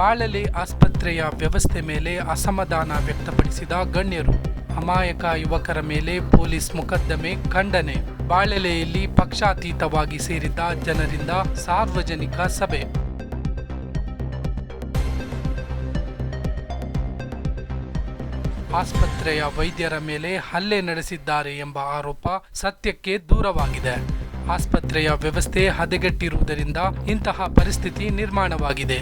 ಬಾಳಲೆ ಆಸ್ಪತ್ರೆಯ ವ್ಯವಸ್ಥೆ ಮೇಲೆ ಅಸಮಾಧಾನ ವ್ಯಕ್ತಪಡಿಸಿದ ಗಣ್ಯರು. ಅಮಾಯಕ ಯುವಕರ ಮೇಲೆ ಪೊಲೀಸ್ ಮೊಕದ್ದಮೆ ಖಂಡನೆ. ಬಾಳಲೆಯಲ್ಲಿ ಪಕ್ಷಾತೀತವಾಗಿ ಸೇರಿದ್ದ ಜನರಿಂದ ಸಾರ್ವಜನಿಕ ಸಭೆ. ಆಸ್ಪತ್ರೆಯ ವೈದ್ಯರ ಮೇಲೆ ಹಲ್ಲೆ ನಡೆಸಿದ್ದಾರೆ ಎಂಬ ಆರೋಪ ಸತ್ಯಕ್ಕೆ ದೂರವಾಗಿದೆ. ಆಸ್ಪತ್ರೆಯ ವ್ಯವಸ್ಥೆ ಹದಗೆಟ್ಟಿರುವುದರಿಂದ ಇಂತಹ ಪರಿಸ್ಥಿತಿ ನಿರ್ಮಾಣವಾಗಿದೆ.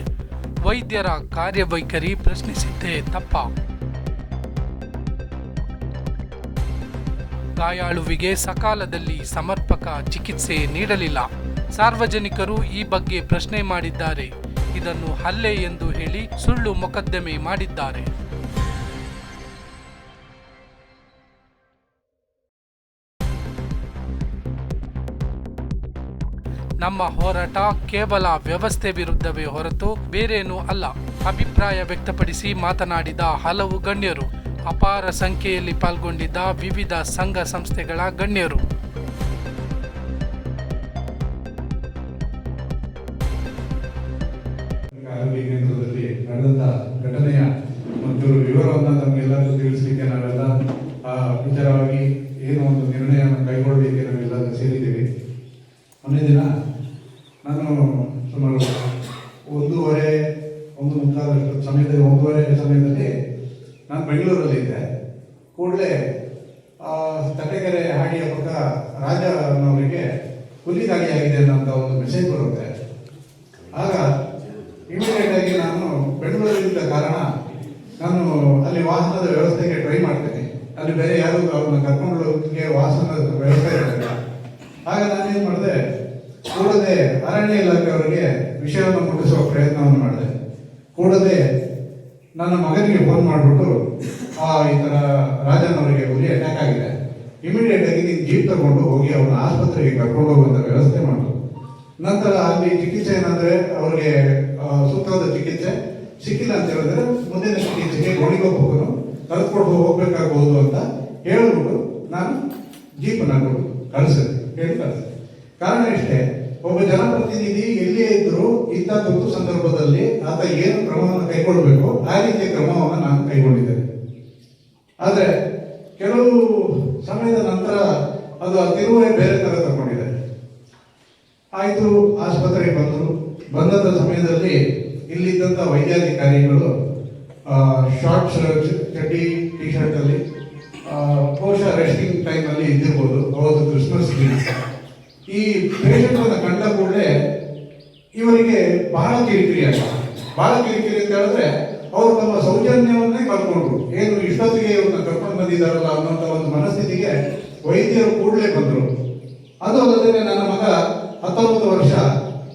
ವೈದ್ಯರ ಕಾರ್ಯವೈಖರಿ ಪ್ರಶ್ನಿಸಿದ್ದೇ ತಪ್ಪ? ಗಾಯಾಳುವಿಗೆ ಸಕಾಲದಲ್ಲಿ ಸಮರ್ಪಕ ಚಿಕಿತ್ಸೆ ನೀಡಲಿಲ್ಲ. ಸಾರ್ವಜನಿಕರು ಈ ಬಗ್ಗೆ ಪ್ರಶ್ನೆ ಮಾಡಿದ್ದಾರೆ. ಇದನ್ನು ಹಲ್ಲೆ ಎಂದು ಹೇಳಿ ಸುಳ್ಳು ಮೊಕದ್ದಮೆ ಮಾಡಿದ್ದಾರೆ. ನಮ್ಮ ಹೋರಾಟ ಕೇವಲ ವ್ಯವಸ್ಥೆ ವಿರುದ್ಧವೇ ಹೊರತು ಬೇರೇನೂ ಅಲ್ಲ. ಅಭಿಪ್ರಾಯ ವ್ಯಕ್ತಪಡಿಸಿ ಮಾತನಾಡಿದ ಹಲವು ಗಣ್ಯರು. ಅಪಾರ ಸಂಖ್ಯೆಯಲ್ಲಿ ಪಾಲ್ಗೊಂಡಿದ್ದ ವಿವಿಧ ಸಂಘ ಸಂಸ್ಥೆಗಳ ಗಣ್ಯರು. ಆರೋಗ್ಯ ಕೇಂದ್ರದಲ್ಲಿ ನಡೆದ ಘಟನೆಯ ಮತ್ತು ವಿವರವನ್ನು ನಮಗೆಲ್ಲರಿಗೂ ತಿಳಿಸಲಿಕ್ಕೆ ನಾವೆಲ್ಲ ವಿಚಾರವಾಗಿ ಏನು ಒಂದು ನಿರ್ಣಯವನ್ನು ಕೈಗೊಳ್ಳಲಿಕ್ಕೆ ನಾವೆಲ್ಲ ಸೇರಿದ್ದೀವಿ. ಮೊನ್ನೆ ದಿನ ನಾನು ಸುಮಾರು 1:15 ಸಮಯದಲ್ಲಿ ನಾನು ಬೆಂಗಳೂರಲ್ಲಿದ್ದೆ. ಕೂಡಲೇ ತಟೆಕೆರೆ ಹಾಡಿಯ ಪಕ್ಕ ರಾಜನವರಿಗೆ ಹುಲಿ ದಾಳಿಯಾಗಿದೆ ಅನ್ನೋಂಥ ಒಂದು ಮೆಸೇಜ್ ಬರುತ್ತೆ. ಆಗ ಇಮಿಡಿಯೇಟ್ ಆಗಿ ನಾನು ಬೆಂಗಳೂರಿನಿಂದ ಕಾರಣ ನಾನು ಅಲ್ಲಿ ವಾಹನದ ವ್ಯವಸ್ಥೆಗೆ ಟ್ರೈ ಮಾಡ್ತೇನೆ. ಅಲ್ಲಿ ಬೇರೆ ಯಾರು ಅವ್ರನ್ನ ಕರ್ಕೊಂಡು ಹೋಗೋಕ್ಕೆ ವಾಹನದ ವ್ಯವಸ್ಥೆ ಇರಲಿಲ್ಲ. ಆಗ ನಾನೇನು ಮಾಡಿದೆ, ಕೂಡಲೇ ಅರಣ್ಯ ಇಲಾಖೆಯವರಿಗೆ ವಿಷಯವನ್ನು ಮುಟ್ಟಿಸುವ ಪ್ರಯತ್ನವನ್ನು ಮಾಡಿದೆ. ಕೂಡಲೇ ನನ್ನ ಮಗನಿಗೆ ಫೋನ್ ಮಾಡಿಬಿಟ್ಟು ಈ ಥರ ರಾಜನವರಿಗೆ ಹುಲಿ ಅಟ್ಯಾಕ್ ಆಗಿದೆ, ಇಮಿಡಿಯೇಟ್ ಆಗಿ ನೀನು ಜೀಪ್ ತಗೊಂಡು ಹೋಗಿ ಅವ್ರನ್ನ ಆಸ್ಪತ್ರೆಗೆ ಕರ್ಕೊಂಡು ಹೋಗುವಂಥ ವ್ಯವಸ್ಥೆ ಮಾಡಿದ್ರು. ನಂತರ ಅಲ್ಲಿ ಚಿಕಿತ್ಸೆ ಏನಂದರೆ ಅವ್ರಿಗೆ ಸೂಕ್ತವಾದ ಚಿಕಿತ್ಸೆ ಸಿಕ್ಕಿಲ್ಲ ಅಂತ ಹೇಳಿದ್ರೆ ಮುಂದಿನ ಚಿಕಿತ್ಸೆಗೆ ಗೋಣಿಗೊಪ್ಪನ್ನು ಕರೆದುಕೊಂಡು ಹೋಗ್ಬೇಕಾಗ್ಬೋದು ಅಂತ ಹೇಳ್ಬಿಟ್ಟು ನಾನು ಜೀಪನ್ನು ಕಳಿಸಿದೆ. ಕಾರಣ ಇಷ್ಟೇ, ಒಬ್ಬ ಜನಪ್ರತಿನಿಧಿ ಎಲ್ಲಿಯೇ ಇದ್ದರೂ ಇಂಥ ತುರ್ತು ಸಂದರ್ಭದಲ್ಲಿ ಆತ ಏನು ಕ್ರಮವನ್ನು ಕೈಗೊಳ್ಳಬೇಕು ಆ ರೀತಿಯ ಕ್ರಮವನ್ನು ನಾನು ಕೈಗೊಂಡಿದ್ದೇನೆ. ಆದರೆ ಕೆಲವು ಸಮಯದ ನಂತರ ಅದು ಆ ತಿರುವೇ ಬೇರೆ ಥರ ತಗೊಂಡಿದೆ. ಆಯಿತು, ಆಸ್ಪತ್ರೆಗೆ ಬಂದಂಥ ಸಮಯದಲ್ಲಿ ಇಲ್ಲಿದ್ದಂಥ ವೈದ್ಯಾಧಿಕಾರಿಗಳು ಶಾರ್ಟ್ ಚಡ್ಡಿ ಟಿ ಶರ್ಟಲ್ಲಿ ಬಹುಶಃ ರೆಸ್ಟಿಂಗ್ ಟೈಮಲ್ಲಿ ಇದ್ದಿರ್ಬೋದು. ಅವತ್ತು ಕ್ರಿಸ್ಮಸ್ ದಿನ ಈ ಪೇಷಂಟನ್ನು ಕಂಡ ಕೂಡಲೇ ಇವರಿಗೆ ಬಹಳ ಕಿರಿಕಿರಿ ಅಂತ ಹೇಳಿದ್ರೆ ಅವರು ತಮ್ಮ ಸೌಜನ್ಯವನ್ನೇ ಕಳ್ಕೊಂಡ್ರು. ಏನು ಇಷ್ಟೊತ್ತಿಗೆ ಇವ್ರನ್ನ ಕರ್ಕೊಂಡು ಬಂದಿದ್ದಾರಲ್ಲ ಅನ್ನೋಂಥ ಒಂದು ಮನಸ್ಥಿತಿಗೆ ವೈದ್ಯರು ಕೂಡಲೇ ಬಂದರು. ಅದು ಅಲ್ಲದೆ ನನ್ನ ಮಗ 19 ವರ್ಷ,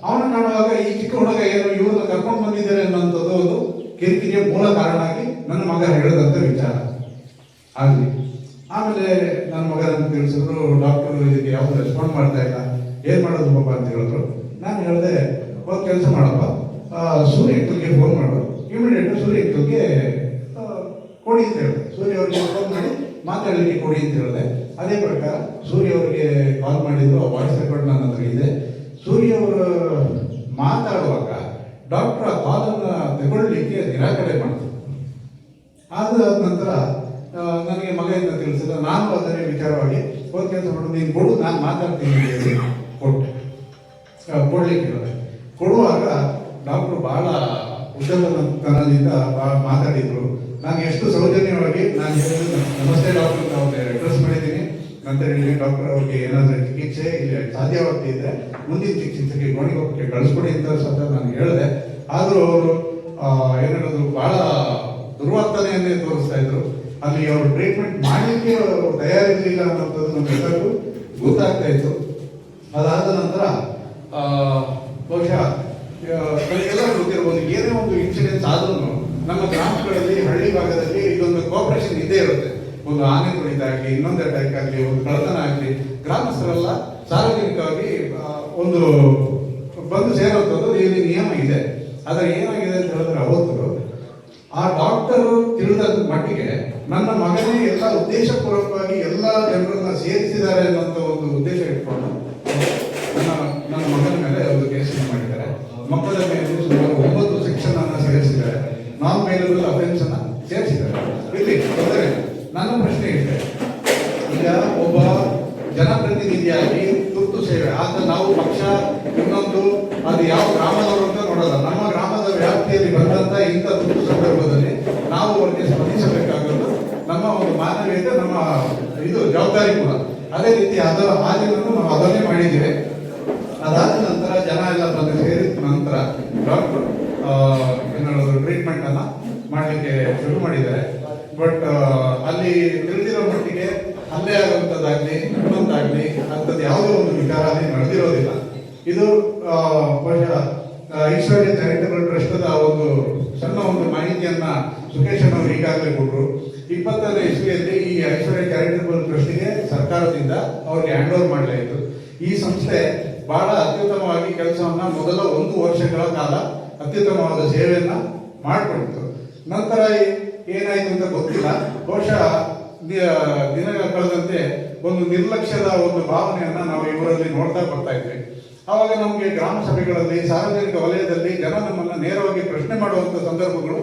ಅವನ ಕಾಣುವಾಗ ಈ ಚಿಕ್ಕ ಹುಡುಗ ಏನು ಇವ್ರನ್ನ ಕರ್ಕೊಂಡು ಬಂದಿದ್ದಾರೆ ಅನ್ನೋಂಥದ್ದು ಒಂದು ಕಿರಿಕಿರಿಯ ಮೂಲ ಕಾರಣ ಆಗಿ ನನ್ನ ಮಗ ಹೇಳಿದಂಥ ವಿಚಾರ ಆಗಲಿ. ಆಮೇಲೆ ನನ್ನ ಮಗನನ್ನು ತಿಳಿಸಿದ್ರು, ಡಾಕ್ಟರ್ ಇದಕ್ಕೆ ಯಾವುದು ರೆಸ್ಪಾಂಡ್ ಮಾಡ್ತಾ ಇಲ್ಲ, ಏನು ಮಾಡೋದು ಪಾಪ ಅಂತ ಹೇಳಿದ್ರು. ನಾನು ಹೇಳಿದೆ, ಒಂದು ಕೆಲಸ ಮಾಡಪ್ಪ, ಸೂರ್ಯ ಅಂಕಲ್ಗೆ ಫೋನ್ ಮಾಡು, ಇಮಿಡಿಯೇಟ್ ಸೂರ್ಯ ಅಂಕಲ್ಗೆ ಕೊಡಿ ಅಂತ ಹೇಳಿದೆ. ಸೂರ್ಯ ಅವರಿಗೆ ಫೋನ್ ಮಾಡಿ ಮಾತಾಡಲಿಕ್ಕೆ ಕೊಡಿ ಅಂತ ಹೇಳಿದೆ. ಅದೇ ಪ್ರಕಾರ ಸೂರ್ಯ ಅವರಿಗೆ ಕಾಲ್ ಮಾಡಿದ್ರು. ಆ ವಾಯ್ಸ್ ರೆಕಾರ್ಡ್ ನನ್ನ ಹತ್ರ ಇದೆ. ಸೂರ್ಯ ಅವರು ಮಾತಾಡುವಾಗ ಡಾಕ್ಟರ್ ಆ ಕಾಲನ್ನು ತಗೊಳ್ಳಿಕ್ಕೆ ನಿರಾಕರಣೆ ಮಾಡಿದ್ರು. ಆದ ನಂತರ ನನಗೆ ಮಗನಿಂದ ತಿಳಿಸಿದ. ನಾನು ಅದನ್ನೇ ವಿಚಾರವಾಗಿ ಒಂದು ಕೆಲಸ ಮಾಡೋದು, ನೀನು ಕೊಡು, ನಾನು ಮಾತಾಡ್ತೀನಿ ಹೇಳಿ ಕೊಡ್ಲಿಕ್ಕೆ ಹೇಳಿದೆ. ಕೊಡುವಾಗ ಡಾಕ್ಟ್ರು ಬಹಳ ಉದ್ದತನದಿಂದ ಮಾತಾಡಿದ್ರು. ನಾನು ಎಷ್ಟು ಸೌಜನ್ಯವಾಗಿ ನಾನು ಹೇಳಿದ್ದು, ನಮಸ್ತೆ ಡಾಕ್ಟರ್ ಅವ್ರಿಗೆ ಅಡ್ರೆಸ್ ಮಾಡಿದ್ದೀನಿ ಅಂತ ಹೇಳಿ, ಡಾಕ್ಟರ್ ಅವ್ರಿಗೆ ಏನಾದರೂ ಚಿಕಿತ್ಸೆ ಇಲ್ಲಿ ಸಾಧ್ಯವಾಗ್ತಿದ್ರೆ ಮುಂದಿನ ಚಿಕಿತ್ಸೆಗೆ ಗೋಣಿಗೊಪ್ಪಕ್ಕೆ ಕಳಿಸ್ಕೊಡಿ ಅಂತ ಸಹ ನಾನು ಹೇಳಿದೆ. ಆದರೂ ಅವರು ಏನೇಳೋದು ಬಹಳ ದುರ್ವರ್ತನೆಯನ್ನೇ ತೋರಿಸ್ತಾ ಇದ್ರು. ಅಲ್ಲಿ ಅವರು ಟ್ರೀಟ್ಮೆಂಟ್ ಮಾಡಲಿಕ್ಕೆ ತಯಾರಿರಲಿಲ್ಲ ಅನ್ನೋಂಥದ್ದು ನಮಗೆಲ್ಲರಿಗೂ ಗೊತ್ತಾಗ್ತಾ ಇತ್ತು. ಅದಾದ ನಂತರ ಬಹುಶಃ ಎಲ್ಲರೂ ಗೊತ್ತಿರ್ಬೋದು, ಏನೇ ಒಂದು ಇನ್ಸಿಡೆನ್ಸ್ ಆದ್ರೂ ನಮ್ಮ ಗ್ರಾಮಗಳಲ್ಲಿ, ಹಳ್ಳಿ ಭಾಗದಲ್ಲಿ ಇದೊಂದು ಕೋಆಪರೇಷನ್ ಇದ್ದೇ ಇರುತ್ತೆ. ಒಂದು ಆನೆ ತುಳಿತ ಆಗಲಿ, ಇನ್ನೊಂದು ಅಟ್ಯಾಕ್ ಆಗಲಿ, ಒಂದು ಕಳ್ಳತನ ಆಗಲಿ, ಗ್ರಾಮಸ್ಥರೆಲ್ಲ ಸಾರ್ವಜನಿಕವಾಗಿ ಒಂದು ಬಂದು ಸೇರುವಂಥದ್ದು ಇಲ್ಲಿ ನಿಯಮ ಇದೆ. ಆದರೆ ಏನಾಗಿದೆ ಅಂತ ಹೇಳಿದ್ರೆ, ಅವತ್ತು ಆ ಡಾಕ್ಟರು ತಿಳಿದ ಮಟ್ಟಿಗೆ ನನ್ನ ಮಗನೇ ಎಲ್ಲ ಉದ್ದೇಶಪೂರ್ವಕವಾಗಿ ಎಲ್ಲ ಜನರನ್ನ ಸೇರಿಸಿದ್ದಾರೆ ಅನ್ನೋಂಥ ಒಂದು ಉದ್ದೇಶ ಇಟ್ಕೊಂಡು ನನ್ನ ಮಗನ ಮೇಲೆ ಒಂದು ಕೇಸನ್ನು ಮಾಡಿದ್ದಾರೆ. ಮಕ್ಕಳ ಮೇಲೆ ಸುಮಾರು 9 ಸೆಕ್ಷನ್ ಅನ್ನು ಸೇರಿಸಿದ್ದಾರೆ. ಅದು ಯಾವ ಗ್ರಾಮದವರು ಅಂತ ನೋಡಲ್ಲ. ನಮ್ಮ ಗ್ರಾಮದ ವ್ಯಾಪ್ತಿಯಲ್ಲಿ ಬಂದಂತ ಇಂಥ ತುರ್ತು ಸಂದರ್ಭದಲ್ಲಿ ನಾವು ಅವರಿಗೆ ಸ್ಪಂದಿಸಬೇಕಾಗೋದು ನಮ್ಮ ಒಂದು ಮಾನವೀಯತೆ, ನಮ್ಮ ಇದು ಜವಾಬ್ದಾರಿ ಕೂಡ. ಅದೇ ರೀತಿ ಆ ದಿನನೂ ನಾವು ಅದನ್ನೇ ಮಾಡಿದ್ದೇವೆ. ಅದಾದ ನಂತರ ಜನ ಎಲ್ಲ ಬಂದು ಸೇರಿದ ನಂತರ ಡಾಕ್ಟರ್ ಟ್ರೀಟ್ಮೆಂಟ್ ಅನ್ನ ಮಾಡಲಿಕ್ಕೆ ಶುರು ಮಾಡಿದ್ದಾರೆ. ಬಟ್ ಅಲ್ಲಿ ತಿಳಿದಿರೋ ಮಟ್ಟಿಗೆ ಹಲ್ಲೆ ಆಗುವಂಥದ್ದಾಗ್ಲಿ ಇನ್ನೊಂದಾಗ್ಲಿ ಅಂಥದ್ದು ಯಾವುದೇ ಒಂದು ವಿಚಾರ ಅಲ್ಲಿ ನಡೆದಿರೋದಿಲ್ಲ. ಇದು ಐಶ್ವರ್ಯ ಚಾರಿಟಬಲ್ ಟ್ರಸ್ಟದ ಒಂದು ಸಣ್ಣ ಒಂದು ಮಾಹಿತಿಯನ್ನ ಸುಖೇಶನ್ ಅವರು ಈಗಾಗಲೇ ಕೊಟ್ಟರು. 20ನೇ ಇಸ್ವಿಯಲ್ಲಿ ಈ ಐಶ್ವರ್ಯ ಚಾರಿಟಬಲ್ ಟ್ರಸ್ಟ್ಗೆ ಸರ್ಕಾರದಿಂದ ಅವ್ರಿಗೆ ಹ್ಯಾಂಡ್ ಓವರ್ ಮಾಡಲಾಯಿತು. ಈ ಸಂಸ್ಥೆ ಬಹಳ ಅತ್ಯುತ್ತಮವಾಗಿ ಕೆಲಸವನ್ನ ಮೊದಲ 1 ವರ್ಷಗಳ ಕಾಲ ಅತ್ಯುತ್ತಮವಾದ ಸೇವೆಯನ್ನ ಮಾಡಿಕೊಂಡಿತು. ನಂತರ ಏನಾಯ್ತು ಅಂತ ಗೊತ್ತಿಲ್ಲ. ಬಹುಶಃ ದಿನಗಳ ಕಳೆದಂತೆ ಒಂದು ನಿರ್ಲಕ್ಷ್ಯದ ಒಂದು ಭಾವನೆಯನ್ನ ನಾವು ಇವರಲ್ಲಿ ನೋಡ್ತಾ ಬರ್ತಾ ಇದ್ವಿ. ಆವಾಗ ನಮಗೆ ಗ್ರಾಮ ಸಭೆಗಳಲ್ಲಿ, ಸಾರ್ವಜನಿಕ ವಲಯದಲ್ಲಿ ಜನ ನಮ್ಮನ್ನ ನೇರವಾಗಿ ಪ್ರಶ್ನೆ ಮಾಡುವಂತ ಸಂದರ್ಭಗಳು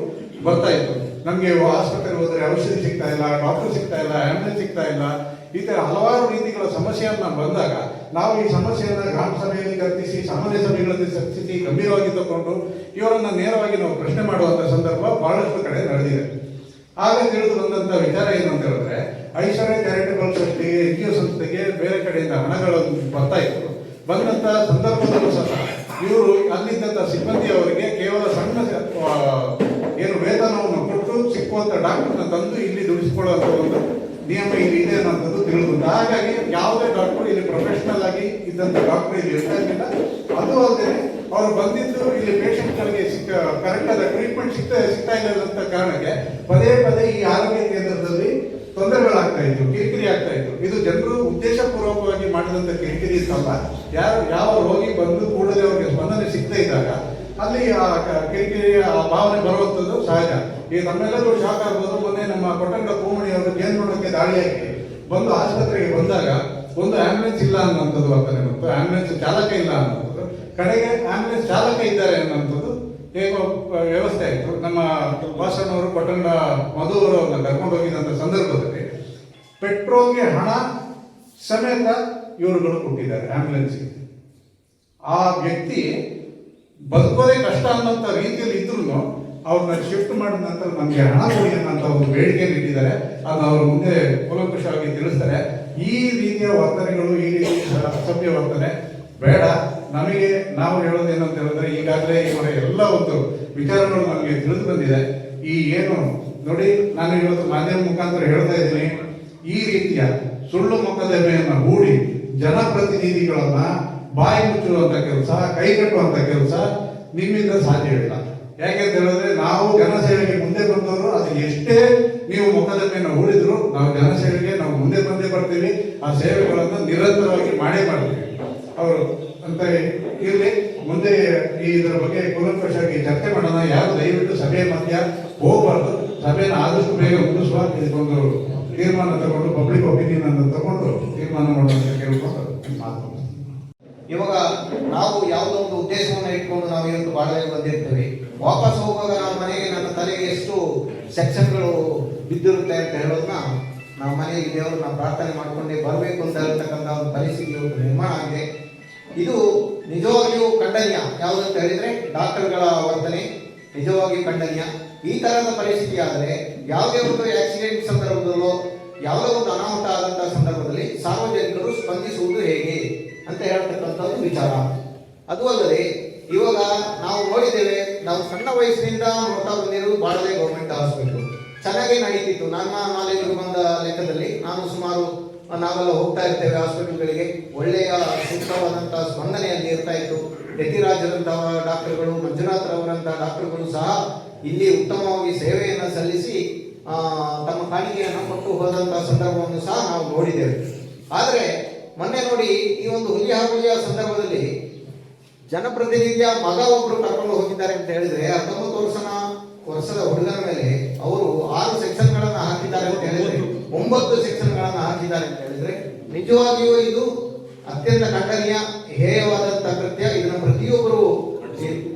ಬರ್ತಾ ಇತ್ತು. ನಮಗೆ ಆಸ್ಪತ್ರೆಗೆ ಹೋದರೆ ಔಷಧಿ ಸಿಗ್ತಾ ಇಲ್ಲ, ಡಾಕ್ಟರ್ ಸಿಗ್ತಾ ಇಲ್ಲ, ಆಂಬ್ಯುಲೆನ್ಸ್ ಸಿಗ್ತಾ ಇಲ್ಲ, ಈ ತರ ಹಲವಾರು ರೀತಿಗಳ ಸಮಸ್ಯೆಯನ್ನ ಬಂದಾಗ ನಾವು ಈ ಸಮಸ್ಯೆಯನ್ನ ಗ್ರಾಮ ಸಭೆಯಲ್ಲಿ ಚರ್ಚಿಸಿ, ಸಾಮಾನ್ಯ ಸಭೆಗಳಲ್ಲಿ ಚರ್ಚಿಸಿ, ಗಂಭೀರವಾಗಿ ತಗೊಂಡು ಇವರನ್ನ ನೇರವಾಗಿ ನಾವು ಪ್ರಶ್ನೆ ಮಾಡುವಂತ ಸಂದರ್ಭ ಬಹಳಷ್ಟು ಕಡೆ ನಡೆದಿದೆ. ಆಗ ತಿಳಿದು ಬಂದಂತ ವಿಚಾರ ಏನು ಅಂತ ಹೇಳಿದ್ರೆ, ಐಶ್ವರ್ಯ ಚಾರಿಟಬಲ್ ಟ್ರಸ್ಟ್ಗೆ, NGO ಸಂಸ್ಥೆಗೆ ಬೇರೆ ಕಡೆಯಿಂದ ಹಣಗಳು ಬರ್ತಾ ಇತ್ತು. ಬಂದಂತ ಸಂದರ್ಭದಲ್ಲೂ ಸಹ ಇವರು ಅಲ್ಲಿದ್ದಂತ ಸಿಬ್ಬಂದಿಯವರಿಗೆ ಕೇವಲ ಸಣ್ಣ ಏನು ವೇತನವನ್ನು ಕೊಟ್ಟು ಸಿಕ್ಕುವಂತ ಡಾಕ್ಟರ್ನ ತಂದು ಇಲ್ಲಿ ದುಡಿಸಿಕೊಳ್ಳುವಂತ ಒಂದು ನಿಯಮ ಇಲ್ಲಿ ಇದೆ ಅನ್ನೋದು ತಿಳಿದು. ಹಾಗಾಗಿ ಯಾವುದೇ ಡಾಕ್ಟರ್ ಇಲ್ಲಿ ಪ್ರೊಫೆಷನಲ್ ಆಗಿ ಇದ್ದಂತ ಡಾಕ್ಟರ್ ಇಲ್ಲಿ ಇರ್ತಾ ಇರಲಿಲ್ಲ. ಅದು ಅಲ್ಲದೆ ಅವರು ಬಂದಿದ್ದು ಇಲ್ಲಿ ಪೇಷಂಟ್ಗಳಿಗೆ ಕರೆಕ್ಟ್ ಆದ ಟ್ರೀಟ್ಮೆಂಟ್ ಸಿಗ್ತಾ ಇಲ್ಲದಂತ ಕಾರಣಕ್ಕೆ ಪದೇ ಪದೇ ಈ ಆರೋಗ್ಯ ಕೇಂದ್ರದಲ್ಲಿ ತೊಂದರೆಗಳಾಗ್ತಾ ಇತ್ತು, ಕಿರಿಕಿರಿ ಆಗ್ತಾ ಇತ್ತು. ಇದು ಜನರು ಉದ್ದೇಶಪೂರ್ವಕವಾಗಿ ಮಾಡಿದಂತ ಕಿರಿಕಿರಿ ಇತ್ತಲ್ಲ. ಯಾವ ರೋಗಿ ಬಂದು ಕೂಡಲೇ ಅವರಿಗೆ ಸ್ಪಂದನೆ ಸಿಗ್ತಾ ಇದ್ದಾಗ ಅಲ್ಲಿ ಆ ಕಿರಿಕಿರಿ ಭಾವನೆ ಬರುವಂಥದ್ದು ಸಹಜ. ಈಗ ನಮ್ಮೆಲ್ಲರೂ ಶಾಕ್ ಆಗ್ಬೋದು. ಮೊನ್ನೆ ನಮ್ಮ ಕೊಟ್ಟಂಗ ಕೋಮಣಿ ಅವರು ಜೇನುನೊಣಕ್ಕೆ ದಾಳಿಯಾಗಿ ಬಂದು ಆಸ್ಪತ್ರೆಗೆ ಬಂದಾಗ ಒಂದು ಆಂಬ್ಯುಲೆನ್ಸ್ ಇಲ್ಲ ಅನ್ನೋಂಥದ್ದು ವರ್ತನೆ ಬಂತು, ಆಂಬ್ಯುಲೆನ್ಸ್ ಚಾಲಕ ಇಲ್ಲ ಅನ್ನೋಂಥದ್ದು. ಕಡೆಗೆ ಆಂಬ್ಯುಲೆನ್ಸ್ ಚಾಲಕ ಇದ್ದಾರೆ ಅನ್ನೋಂಥದ್ದು ಹೇಗೋ ವ್ಯವಸ್ಥೆ ಆಯಿತು. ನಮ್ಮ ವಾಸಣ್ಣವರು ಕೊಟ್ಟಂಗ ಮಧುವರವ್ರನ್ನ ಕರ್ಕೊಂಡು ಹೋಗಿದಂತ ಸಂದರ್ಭದಲ್ಲಿ ಪೆಟ್ರೋಲ್ಗೆ ಹಣ ಸಮೇತ ಇವರುಗಳು ಕೊಟ್ಟಿದ್ದಾರೆ ಆಂಬ್ಯುಲೆನ್ಸ್ಗೆ. ಆ ವ್ಯಕ್ತಿ ಬದುಕೋದೇ ಕಷ್ಟ ಅನ್ನೋಂಥ ರೀತಿಯಲ್ಲಿ ಇದ್ರು ಅವ್ರನ್ನ ಶಿಫ್ಟ್ ಮಾಡಿದ ನಂತರ ನಮಗೆ ಹಣ ಕೊಡಿ ಅನ್ನೋಂಥ ಒಂದು ಬೇಡಿಕೆಯನ್ನು ಇಟ್ಟಿದ್ದಾರೆ. ಅದನ್ನ ಅವರು ಮುಂದೆ ಕೂಲಂಕುಷವಾಗಿ ತಿಳಿಸ್ತಾರೆ. ಈ ರೀತಿಯ ವರ್ತನೆಗಳು, ಈ ರೀತಿಯ ಅಸಭ್ಯ ವರ್ತನೆ ಬೇಡ. ನಮಗೆ ನಾವು ಹೇಳೋದೇನು ಅಂತ ಹೇಳಿದ್ರೆ, ಈಗಾಗಲೇ ಇವರ ಎಲ್ಲ ಒಂದು ವಿಚಾರಗಳು ನಮಗೆ ತಿಳಿದು ಬಂದಿದೆ. ಈ ಏನು ನೋಡಿ, ನಾನು ಇವತ್ತು ಮಾಧ್ಯಮ ಮುಖಾಂತರ ಹೇಳ್ತಾ ಇದ್ದೀನಿ, ಈ ರೀತಿಯ ಸುಳ್ಳು ಮೊಕದ್ದಮೆಯನ್ನು ಹೂಡಿ ಜನಪ್ರತಿನಿಧಿಗಳನ್ನ ಬಾಯಿ ಮುಚ್ಚುವಂತ ಕೆಲಸ, ಕೈಗಟ್ಟುವಂತ ಕೆಲಸ ನಿಮ್ಮಿಂದ ಸಾಧ್ಯವಿಲ್ಲ. ಯಾಕೆಂತ ಹೇಳಿದ್ರೆ, ನಾವು ಜನಸೇವೆಗೆ ಮುಂದೆ ಬಂದವರು, ಅದು ಎಷ್ಟೇ ನೀವು ಮೊಕದ್ದಮೆಯನ್ನು ಹೂಡಿದ್ರು ನಾವು ಜನಸೇವೆಗೆ ನಾವು ಮುಂದೆ ಬಂದೇ ಬರ್ತೀವಿ. ಆ ಸೇವೆಗಳನ್ನು ನಿರಂತರವಾಗಿ ಮಾಡೇ ಮಾಡ್ತೀವಿ. ಅವರು ಅಂತ ಇರಲಿ. ಮುಂದೆ ಇದರ ಬಗ್ಗೆ ಕೂಲಂಕಷವಾಗಿ ಚರ್ಚೆ ಮಾಡೋಣ. ಯಾರು ದಯವಿಟ್ಟು ಸಭೆಯ ಮಧ್ಯ ಹೋಗಬಾರ್ದು. ಸಭೆಯನ್ನು ಆದಷ್ಟು ಬೇಗ ಮುಗಿಸುವ ಇದಕ್ಕೊಂದು ತೀರ್ಮಾನ ತಗೊಂಡು, ಪಬ್ಲಿಕ್ ಒಪಿನಿಯನ್ ಅನ್ನು ತಗೊಂಡು ತೀರ್ಮಾನ ಮಾಡುವಂತ ಕೇಳ್ಕೊಂಡು ಮಾತು. ಇವಾಗ ನಾವು ಯಾವುದೋ ಒಂದು ಉದ್ದೇಶವನ್ನು ಇಟ್ಕೊಂಡು ನಾವು ಇವತ್ತು ಬಾಳಲೆ ಬಂದಿರ್ತೇವೆ. ವಾಪಸ್ ಹೋಗುವಾಗ ನಮ್ಮ ಮನೆಗೆ, ನನ್ನ ತಲೆಗೆ ಎಷ್ಟು ಸೆಕ್ಷನ್ಗಳು ಬಿದ್ದಿರುತ್ತೆ ಅಂತ ಹೇಳೋದನ್ನ ನಾವು ಮನೆಯಲ್ಲಿ ದೇವರನ್ನ ಪ್ರಾರ್ಥನೆ ಮಾಡಿಕೊಂಡೇ ಬರಬೇಕು ಅಂತ ಹೇಳ್ತಕ್ಕಂಥ ಒಂದು ಪರಿಸ್ಥಿತಿ ನಿರ್ಮಾಣ ಆಗಿದೆ. ಇದು ನಿಜವಾಗಿಯೂ ಖಂಡನೀಯ. ಯಾವುದಂತ ಹೇಳಿದ್ರೆ, ಡಾಕ್ಟರ್ಗಳ ವರ್ತನೆ ನಿಜವಾಗಿಯೂ ಖಂಡನೀಯ. ಈ ತರಹದ ಪರಿಸ್ಥಿತಿ ಆದರೆ ಯಾವುದೇ ಒಂದು ಆಕ್ಸಿಡೆಂಟ್ ಸಂದರ್ಭದಲ್ಲೋ ಯಾವುದೋ ಒಂದು ಅನಾಹುತ ಆದಂತಹ ಸಂದರ್ಭದಲ್ಲಿ ಸಾರ್ವಜನಿಕರು ಸ್ಪಂದಿಸುವುದು ಹೇಗೆ ಅಂತ ಹೇಳ್ತಕ್ಕಂಥದ್ದು ವಿಚಾರ. ಅದು ಅಲ್ಲದೆ ಇವಾಗ ನಾವು ನೋಡಿದ್ದೇವೆ, ನಾವು ಸಣ್ಣ ವಯಸ್ಸಿನಿಂದ ನೋಡ್ತಾ ಬಂದಿರೋದು ಬಾಳಲೆ ಗೌರ್ಮೆಂಟ್ ಹಾಸ್ಪಿಟಲ್ ಚೆನ್ನಾಗಿ ನಡೀತಿತ್ತು. ನನ್ನ ನಾಲೆಜ್ಗೆ ಬಂದ ಲೆಕ್ಕದಲ್ಲಿ ನಾವೆಲ್ಲ ಹೋಗ್ತಾ ಇರ್ತೇವೆ ಹಾಸ್ಪಿಟಲ್ಗಳಿಗೆ. ಒಳ್ಳೆಯ ಸೂಕ್ತವಾದಂತಹ ಸ್ಪಂದನೆಯಲ್ಲಿ ಇರ್ತಾ ಇತ್ತು. ಯತಿರಾಜರಂತಹ ಡಾಕ್ಟರ್ಗಳು, ಮಂಜುನಾಥ್ರವರಂತಹ ಡಾಕ್ಟರ್ಗಳು ಸಹ ಇಲ್ಲಿ ಉತ್ತಮವಾಗಿ ಸೇವೆಯನ್ನು ಸಲ್ಲಿಸಿ ತಮ್ಮ ಕಾಣಿಕೆಯನ್ನು ಕೊಟ್ಟು ಹೋದಂತಹ ಸಂದರ್ಭವನ್ನು ಸಹ ನಾವು ನೋಡಿದ್ದೇವೆ. ಆದರೆ ಮೊನ್ನೆ ನೋಡಿ, ಈ ಒಂದು ಹುಲಿಯ ಸಂದರ್ಭದಲ್ಲಿ ಜನಪ್ರತಿನಿಧಿಯ ಮಗ ಒಬ್ರು ಕರ್ಕೊಂಡು ಹೋಗಿದ್ದಾರೆ ಅಂತ ಹೇಳಿದ್ರೆ, 19 ವರ್ಷದ ಹುಡುಗನ ಮೇಲೆ ಅವರು 6 ಸೆಕ್ಷನ್ಗಳನ್ನ ಹಾಕಿದ್ದಾರೆ ಅಂತ ಹೇಳಿದ್ರೆ, 9 ಸೆಕ್ಷನ್ಗಳನ್ನ ಹಾಕಿದ್ದಾರೆ ಅಂತ ಹೇಳಿದ್ರೆ, ನಿಜವಾಗಿಯೂ ಇದು ಅತ್ಯಂತ ಖಂಡನೀಯ, ಹೇಯವಾದಂತಹ ಕೃತ್ಯ. ಇದನ್ನು ಪ್ರತಿಯೊಬ್ಬರು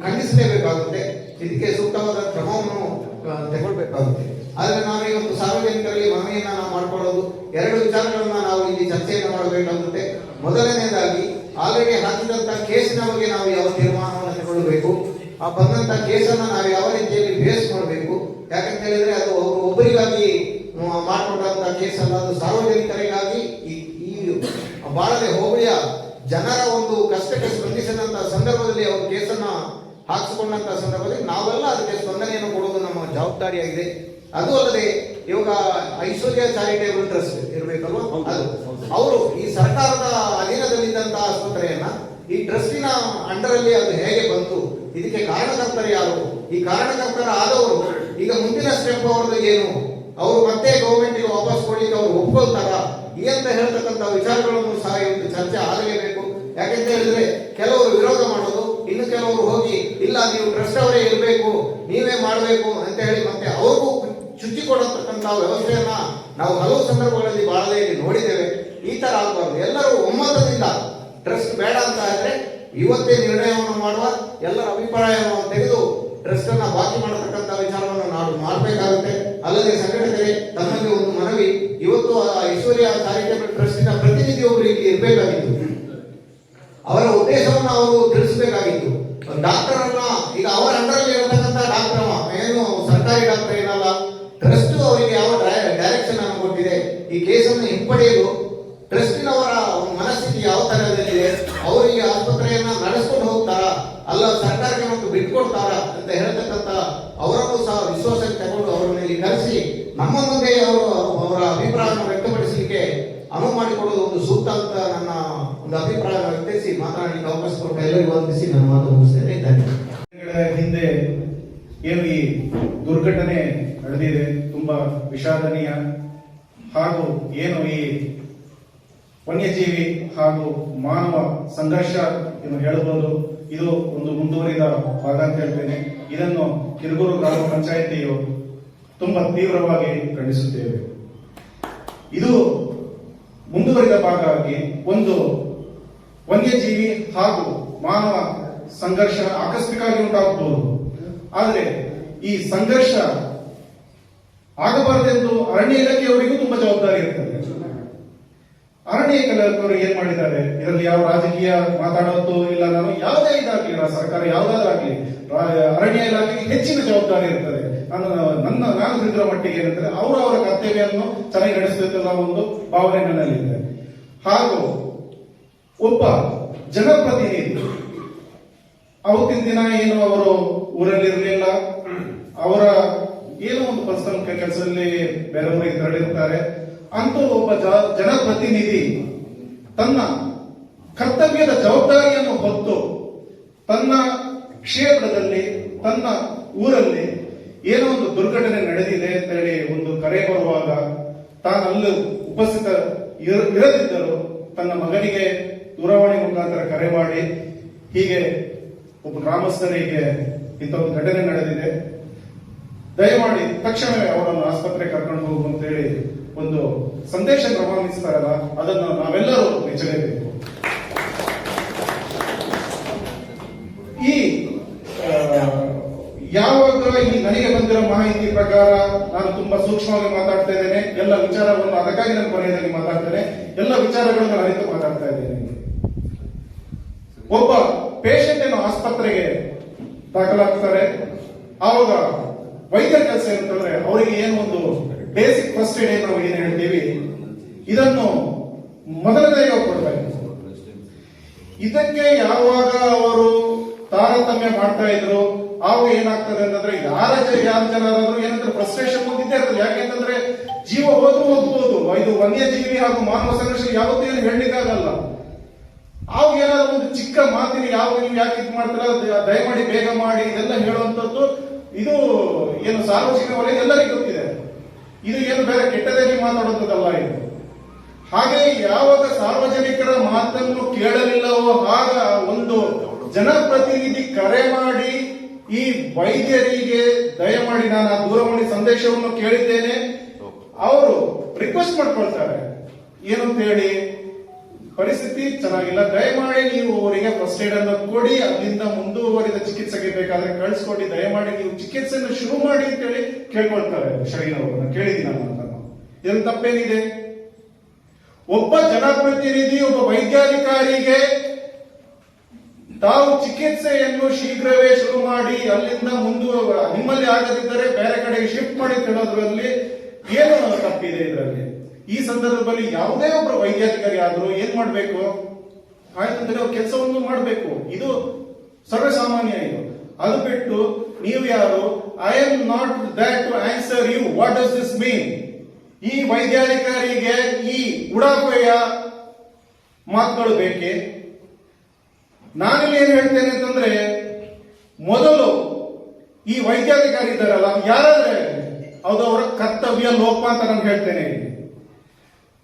ಖಂಡಿಸಲೇಬೇಕಾಗುತ್ತೆ. ಇದಕ್ಕೆ ಸೂಕ್ತವಾದ ಕ್ರಮವನ್ನು ತಗೊಳ್ಬೇಕಾಗುತ್ತೆ. ಆದ್ರೆ ನಾವು ಇವತ್ತು ಸಾರ್ವಜನಿಕರಲ್ಲಿ ಮನವಿಯನ್ನ ನಾವು ಮಾಡ್ಕೊಳ್ಳೋದು, 2 ವಿಚಾರಗಳನ್ನ ನಾವು ಇಲ್ಲಿ ಚರ್ಚೆಯನ್ನು ಮಾಡಬೇಕಾಗುತ್ತೆ. ಮೊದಲನೇದಾಗಿ ಆಲ್ರೆಡಿ ಹಾಕಿದಂತ ಕೇಸಿನ ಬಗ್ಗೆ ನಾವು ಯಾವ ತೀರ್ಮಾನವನ್ನು ತಗೊಳ್ಬೇಕು, ಆ ಬಂದಂತ ಕೇಸನ್ನ ನಾವು ಯಾವ ರೀತಿಯಲ್ಲಿ ಬೇಸ್ ಮಾಡಬೇಕು. ಯಾಕಂತ ಹೇಳಿದ್ರೆ ಅದು ಅವರು ಒಬ್ಬರಿಗಾಗಿ ಮಾಡಿಕೊಂಡಂತ ಕೇಸ್ ಅಲ್ಲ, ಅದು ಸಾರ್ವಜನಿಕರಿಗಾಗಿ ಈ ಬಾಳಲೆ ಹೋಬಳಿಯ ಜನರ ಒಂದು ಕಷ್ಟಕ್ಕೆ ಸ್ಪಂದಿಸಿದಂತ ಸಂದರ್ಭದಲ್ಲಿ ಅವರು ಕೇಸನ್ನ ಹಾಕಿಸಿಕೊಂಡಂತ ಸಂದರ್ಭದಲ್ಲಿ ನಾವೆಲ್ಲ ಅದಕ್ಕೆ ಸ್ಪಂದನೆಯನ್ನು ಕೊಡುವುದು ನಮ್ಮ ಜವಾಬ್ದಾರಿಯಾಗಿದೆ. ಅದು ಅಲ್ಲದೆ ಇವಾಗ ಐಶ್ವರ್ಯ ಚಾರಿಟೇಬಲ್ ಟ್ರಸ್ಟ್ ಇರಬೇಕಲ್ವಾ, ಅದು ಅವರು ಈ ಸರ್ಕಾರದ ಅಧೀನದಲ್ಲಿದ್ದಂತಹ ಆಸ್ಪತ್ರೆಯನ್ನ ಈ ಟ್ರಸ್ಟಿನ ಅಂಡರ್ ಅಲ್ಲಿ ಅದು ಹೇಗೆ ಬಂತು, ಇದಕ್ಕೆ ಕಾರಣಕರ್ತರು ಯಾರು, ಈ ಕಾರಣಕರ್ತರ ಆದವರು ಈಗ ಮುಂದಿನ ಸ್ಟೆಪ್ ಅವ್ರದ್ದು ಏನು, ಅವರು ಮತ್ತೆ ಗೌರ್ಮೆಂಟ್ ಗೆ ವಾಪಸ್ ಕೊಡ್ಲಿಕ್ಕೆ ಅವರು ಒಪ್ಕೊಳ್ತಾರ ಈ ಅಂತ ಹೇಳ್ತಕ್ಕಂಥ ವಿಚಾರಗಳನ್ನು ಸಹ ಇವತ್ತು ಚರ್ಚೆ ಆಗಲೇಬೇಕು. ಯಾಕೆಂತ ಹೇಳಿದ್ರೆ ಕೆಲವರು ವಿರೋಧ ಮಾಡೋದು, ಇನ್ನು ಕೆಲವರು ಹೋಗಿ ಇಲ್ಲ ನೀವು ಟ್ರಸ್ಟ್ ಅವರೇ ಇರಬೇಕು, ನೀವೇ ಮಾಡಬೇಕು ಅಂತ ಹೇಳಿ ಮತ್ತೆ ಅವ್ರಿಗೂ ಚುಚ್ಚಿ ಕೊಡತಕ್ಕಂಥ ವ್ಯವಸ್ಥೆಯನ್ನ ನಾವು ಹಲವು ಸಂದರ್ಭಗಳಲ್ಲಿ ಬಾಳಲೆಯಲ್ಲಿ ನೋಡಿದ್ದೇವೆ. ಈ ತರ ಆಗಬಾರ್ದು. ಎಲ್ಲರೂ ಒಮ್ಮತದಿಂದ ಟ್ರಸ್ಟ್ ಬೇಡ ಅಂತ ಇದ್ರೆ ಇವತ್ತೇ ನಿರ್ಣಯವನ್ನು ಮಾಡುವ, ಎಲ್ಲರ ಅಭಿಪ್ರಾಯವನ್ನು ತೆಗೆದು ಟ್ರಸ್ಟ್ ಅನ್ನ ಬಾಕಿ ಮಾಡತಕ್ಕಂಥ ವಿಚಾರವನ್ನು ನಾವು ಮಾಡಬೇಕಾಗುತ್ತೆ. ಅಲ್ಲದೆ ಸಂಘಟಕರೇ ತಮ್ಮಲ್ಲಿ ಒಂದು ಮನವಿ, ಇವತ್ತು ಐಶ್ವರ್ಯ ಚಾರಿಟೇಬಲ್ ಟ್ರಸ್ಟಿನ ಪ್ರತಿನಿಧಿಯೊಬ್ಬರು ಇಲ್ಲಿ ಇರಬೇಕಾಗಿತ್ತು, ಅವರ ಉದ್ದೇಶವನ್ನು ಅವರು ತಿಳಿಸಬೇಕಾಗಿತ್ತು. ಡಾಕ್ಟರ್ ಅನ್ನ ಈಗ ಅವರ ಅಂಡರಲ್ಲಿ ಇರತಕ್ಕಂಥ ಡಾಕ್ಟರ್ ಏನು ಸರ್ಕಾರಿ ಡಾಕ್ಟರ್ ಏನಲ್ಲ, ಟ್ರಸ್ಟ್ ಅವರಿಗೆ ಯಾವ ಡೈರೆಕ್ಷನ್ ಅನ್ನು ಕೊಟ್ಟಿದೆ, ಈ ಕೇಸನ್ನು ಹಿಂಪಡೆಯಲು ಟ್ರಸ್ಟಿನವರ ಮನಸ್ಥಿತಿ ಯಾವ ತರದಲ್ಲಿದೆ, ಅವರಿಗೆ ಆಸ್ಪತ್ರೆಯನ್ನ ನಡೆಸ್ಕೊಂಡು ಹೋಗ್ತಾರ ಅಲ್ಲ ಸರ್ಕಾರಕ್ಕೆ ಮತ್ತು ಬಿಟ್ಕೊಡ್ತಾರ ಅಂತ ಹೇಳ್ತಕ್ಕಂಥ ಅವರನ್ನು ಸಹ ವಿಶ್ವಾಸಕ್ಕೆ ತಗೊಂಡು ಅವರನ್ನು ಇಲ್ಲಿ ಕರೆಸಿ ನಮ್ಮ ಮುಂದೆ ಅವರ ಅಭಿಪ್ರಾಯವನ್ನು ವ್ಯಕ್ತಪಡಿಸಲಿಕ್ಕೆ ಅನುವು ಮಾಡಿಕೊಡೋದು ಒಂದು ಸೂಕ್ತ ಅಂತ ನನ್ನ ಒಂದು ಅಭಿಪ್ರಾಯ ವ್ಯಕ್ತಿಸಿ ಮಾತನಾಡಲಿಕ್ಕೆ ಅವಕಾಶ ಕೊಟ್ಟು ಎಲ್ಲರಿಗೂ ವಂದಿಸಿ ನನ್ನ ಮಾತು ಮುಗಿಸ್ತೇನೆ. ಧನ್ಯವಾದ. ಹಿಂದೆ ಏನು ಈ ದುರ್ಘಟನೆ ನಡೆದಿದೆ ತುಂಬಾ ವಿಷಾದನೀಯ, ಹಾಗೂ ಏನು ಈ ವನ್ಯಜೀವಿ ಹಾಗೂ ಮಾನವ ಸಂಘರ್ಷ ಎಂದು ಹೇಳಬಹುದು, ಇದು ಒಂದು ಮುಂದುವರಿದ ಭಾಗ ಅಂತ ಹೇಳ್ತೇನೆ. ಇದನ್ನು ಕಿರುಗೂರು ಗ್ರಾಮ ಪಂಚಾಯಿತಿಯು ತುಂಬಾ ತೀವ್ರವಾಗಿ ಖಂಡಿಸುತ್ತೇವೆ. ಇದು ಮುಂದುವರಿದ ಭಾಗ ಆಗಿ ಒಂದು ವನ್ಯಜೀವಿ ಹಾಗೂ ಮಾನವ ಸಂಘರ್ಷ ಆಕಸ್ಮಿಕವಾಗಿ ಉಂಟಾಗಬಹುದು, ಆದರೆ ಈ ಸಂಘರ್ಷ ಆಗಬಾರದೆಂದು ಅರಣ್ಯ ಇಲಾಖೆಯವರಿಗೂ ತುಂಬಾ ಜವಾಬ್ದಾರಿ ಇರ್ತದೆ. ಅರಣ್ಯ ಇಲಾಖೆಯವರು ಏನ್ ಮಾಡಿದ್ದಾರೆ, ಇದರಲ್ಲಿ ಯಾವ ರಾಜಕೀಯ ಮಾತಾಡೋದು ಇಲ್ಲ, ನಾನು ಯಾವುದೇ ಇದಾಗ್ಲಿ, ಸರ್ಕಾರ ಯಾವುದಾದ್ರಾಗ್ಲಿ ಅರಣ್ಯ ಇಲಾಖೆಗೆ ಹೆಚ್ಚಿನ ಜವಾಬ್ದಾರಿ ಇರ್ತದೆ. ನಾನು ತಿಳಿದಿರೋ ಮಟ್ಟಿಗೆ ಏನಂದ್ರೆ ಅವರ ಕರ್ತವ್ಯವನ್ನು ಚೆನ್ನಾಗಿ ನಡೆಸಬೇಕಲ್ಲ ಒಂದು ಭಾವನೆ ನನ್ನಲ್ಲಿದೆ. ಹಾಗೂ ಒಬ್ಬ ಜನಪ್ರತಿನಿಧಿ ಅವತ್ತಿನ ದಿನ ಏನು ಅವರು ಊರಲ್ಲಿ ಇರಲಿಲ್ಲ, ಅವರ ಏನೋ ಒಂದು ಪರ್ಸನಲ್ ಕೆಲಸದಲ್ಲಿ ಬೇರೆಯವರಿಗೆ ತೆರಳಿರ್ತಾರೆ. ಅಂತೂ ಒಬ್ಬ ಜನಪ್ರತಿನಿಧಿ ತನ್ನ ಕರ್ತವ್ಯದ ಜವಾಬ್ದಾರಿಯನ್ನು ಹೊತ್ತು ತನ್ನ ಕ್ಷೇತ್ರದಲ್ಲಿ ತನ್ನ ಊರಲ್ಲಿ ಏನೋ ಒಂದು ದುರ್ಘಟನೆ ನಡೆದಿದೆ ಅಂತ ಹೇಳಿ ಒಂದು ಕರೆ ಬರುವಾಗ ತಾನಲ್ಲಿ ಉಪಸ್ಥಿತ ಇರದಿದ್ದರೂ ತನ್ನ ಮಗನಿಗೆ ದೂರವಾಣಿ ಮುಖಾಂತರ ಕರೆ ಮಾಡಿ ಹೀಗೆ ಒಬ್ಬ ಗ್ರಾಮಸ್ಥರಿಗೆ ಇಂಥ ಒಂದು ಘಟನೆ ನಡೆದಿದೆ, ದಯಮಾಡಿ ತಕ್ಷಣವೇ ಅವರನ್ನು ಆಸ್ಪತ್ರೆಗೆ ಕರ್ಕೊಂಡು ಹೋಗು ಅಂತ ಹೇಳಿ ಒಂದು ಸಂದೇಶ ರವಾನಿಸ್ತಾರಲ್ಲ, ಅದನ್ನು ನಾವೆಲ್ಲರೂ ಮೆಚ್ಚಲೇಬೇಕು. ಈ ಯಾವಾಗ ಈ ನನಗೆ ಬಂದಿರೋ ಮಾಹಿತಿ ಪ್ರಕಾರ ನಾನು ತುಂಬಾ ಸೂಕ್ಷ್ಮವಾಗಿ ಮಾತಾಡ್ತಾ ಇದ್ದೇನೆ, ಎಲ್ಲ ವಿಚಾರವನ್ನು ಅದಕ್ಕಾಗಿ ನಾನು ಕೊನೆಯದಾಗಿ ಮಾತಾಡ್ತೇನೆ, ಎಲ್ಲ ವಿಚಾರಗಳನ್ನು ಅರಿತು ಮಾತಾಡ್ತಾ ಇದ್ದೇನೆ. ಒಬ್ಬ ಪೇಷಂಟ್ ಅನ್ನು ಆಸ್ಪತ್ರೆಗೆ ದಾಖಲಾಗ್ತಾರೆ, ಆವಾಗ ವೈದ್ಯರ ಕೆಲಸ ಏನಂತಂದ್ರೆ ಅವರಿಗೆ ಏನು ಒಂದು ಬೇಸಿಕ್ ಫಸ್ಟ್ ಏಡ್ ನಾವು ಏನ್ ಹೇಳ್ತೀವಿ ಇದನ್ನು ಮೊದಲನೇದಾಗಿ ಕೊಡ್ಬೇಕು. ಇದಕ್ಕೆ ಯಾವಾಗ ಅವರು ತಾರತಮ್ಯ ಮಾಡ್ತಾ ಇದ್ರು ಆವಾಗ ಏನಾಗ್ತದೆ ಅಂತಂದ್ರೆ ಯಾರ ಜನರಾದ್ರೂ ಏನಂದ್ರೆ ಫ್ರಸ್ಟ್ರೇಷನ್ ಬಂದಿದ್ದೇ ಇರ್ತದೆ. ಯಾಕೆಂತಂದ್ರೆ ಜೀವ ಹೋಗ್ಬೋದು, ಇದು ವನ್ಯಜೀವಿ ಹಾಗೂ ಮಾನವ ಸಂಘರ್ಷ ಯಾವತ್ತೂ ಏನು ಹೇಳಲಿಕ್ಕಾಗಲ್ಲ. ಆವಾಗ ಏನಾದ್ರು ಒಂದು ಚಿಕ್ಕ ಮಾತಿನ ಯಾವಾಗ ನೀವು ಯಾಕೆ ಇದು ಮಾಡ್ತೀರಾ ದಯಮಾಡಿ ಬೇಗ ಮಾಡಿ ಇದೆಲ್ಲ ಹೇಳುವಂತದ್ದು ಇದು ಏನು ಸಾರ್ವಜನಿಕ ವಲಯ ಎಲ್ಲರಿಗೂ ಗೊತ್ತಿದೆ. ಇದು ಏನು ಬೇರೆ ಕೆಟ್ಟದಾಗಿ ಮಾತಾಡುವಂಥದ್ದಲ್ಲ ಇದು. ಹಾಗೆ ಯಾವಾಗ ಸಾರ್ವಜನಿಕರ ಮಾತನ್ನು ಕೇಳಲಿಲ್ಲವೋ ಆಗ ಒಂದು ಜನಪ್ರತಿನಿಧಿ ಕರೆ ಮಾಡಿ ಈ ವೈದ್ಯರಿಗೆ ದಯಮಾಡಿ ನಾನು ಆ ದೂರವಾಣಿ ಸಂದೇಶವನ್ನು ಕೇಳಿದ್ದೇನೆ, ಅವರು ರಿಕ್ವೆಸ್ಟ್ ಮಾಡ್ಕೊಳ್ತಾರೆ ಏನಂತ ಹೇಳಿ, ಪರಿಸ್ಥಿತಿ ಚೆನ್ನಾಗಿಲ್ಲ, ದಯಮಾಡಿ ನೀವು ಅವರಿಗೆ ಫಸ್ಟ್ ಏಡ್ ಅನ್ನು ಕೊಡಿ, ಅಲ್ಲಿಂದ ಮುಂದುವರಿದ ಚಿಕಿತ್ಸೆಗೆ ಬೇಕಾದ್ರೆ ಕಳಿಸ್ಕೊಡಿ, ದಯಮಾಡಿ ನೀವು ಚಿಕಿತ್ಸೆಯನ್ನು ಶುರು ಮಾಡಿ ಅಂತ ಹೇಳಿ ಕೇಳ್ಕೊಳ್ತಾರೆ. ಶರೀರವನ್ನು ಕೇಳಿದ್ದೀನಿ ನಾನು, ಇದನ್ನು ತಪ್ಪೇನಿದೆ? ಒಬ್ಬ ಜನಪ್ರತಿನಿಧಿ ಒಬ್ಬ ವೈದ್ಯಾಧಿಕಾರಿಗೆ ತಾವು ಚಿಕಿತ್ಸೆಯನ್ನು ಶೀಘ್ರವೇ ಶುರು ಮಾಡಿ ಅಲ್ಲಿಂದ ನಿಮ್ಮಲ್ಲಿ ಆಗದಿದ್ದರೆ ಬೇರೆ ಕಡೆಗೆ ಶಿಫ್ಟ್ ಮಾಡಿ ತಿಳೋದ್ರಲ್ಲಿ ಏನು ತಪ್ಪಿದೆ ಇದರಲ್ಲಿ? ಈ ಸಂದರ್ಭದಲ್ಲಿ ಯಾವುದೇ ಒಬ್ಬರು ವೈದ್ಯಾಧಿಕಾರಿ ಆದ್ರೂ ಏನ್ ಮಾಡ್ಬೇಕು? ಆಯ್ತಂದ್ರೆ ಅವ್ರ ಕೆಲಸವನ್ನು ಮಾಡಬೇಕು. ಇದು ಸರ್ವಸಾಮಾನ್ಯ. ಇದು ಅದು ಬಿಟ್ಟು ನೀವು ಯಾರು? I am not that to answer you. What does this mean? ಈ ವೈದ್ಯಾಧಿಕಾರಿಗೆ ಈ ಉಡಾಫೆಯ ಮಾತುಗಳು ಬೇಕೆ? ನಾನಿಲ್ಲಿ ಏನ್ ಹೇಳ್ತೇನೆ ಅಂತಂದ್ರೆ, ಮೊದಲು ಈ ವೈದ್ಯಾಧಿಕಾರಿ ಇದ್ದಾರಲ್ಲ, ಯಾರಾದ್ರೆ ಅದು ಅವರ ಕರ್ತವ್ಯ ಲೋಪ ಅಂತ ನಾನು ಹೇಳ್ತೇನೆ.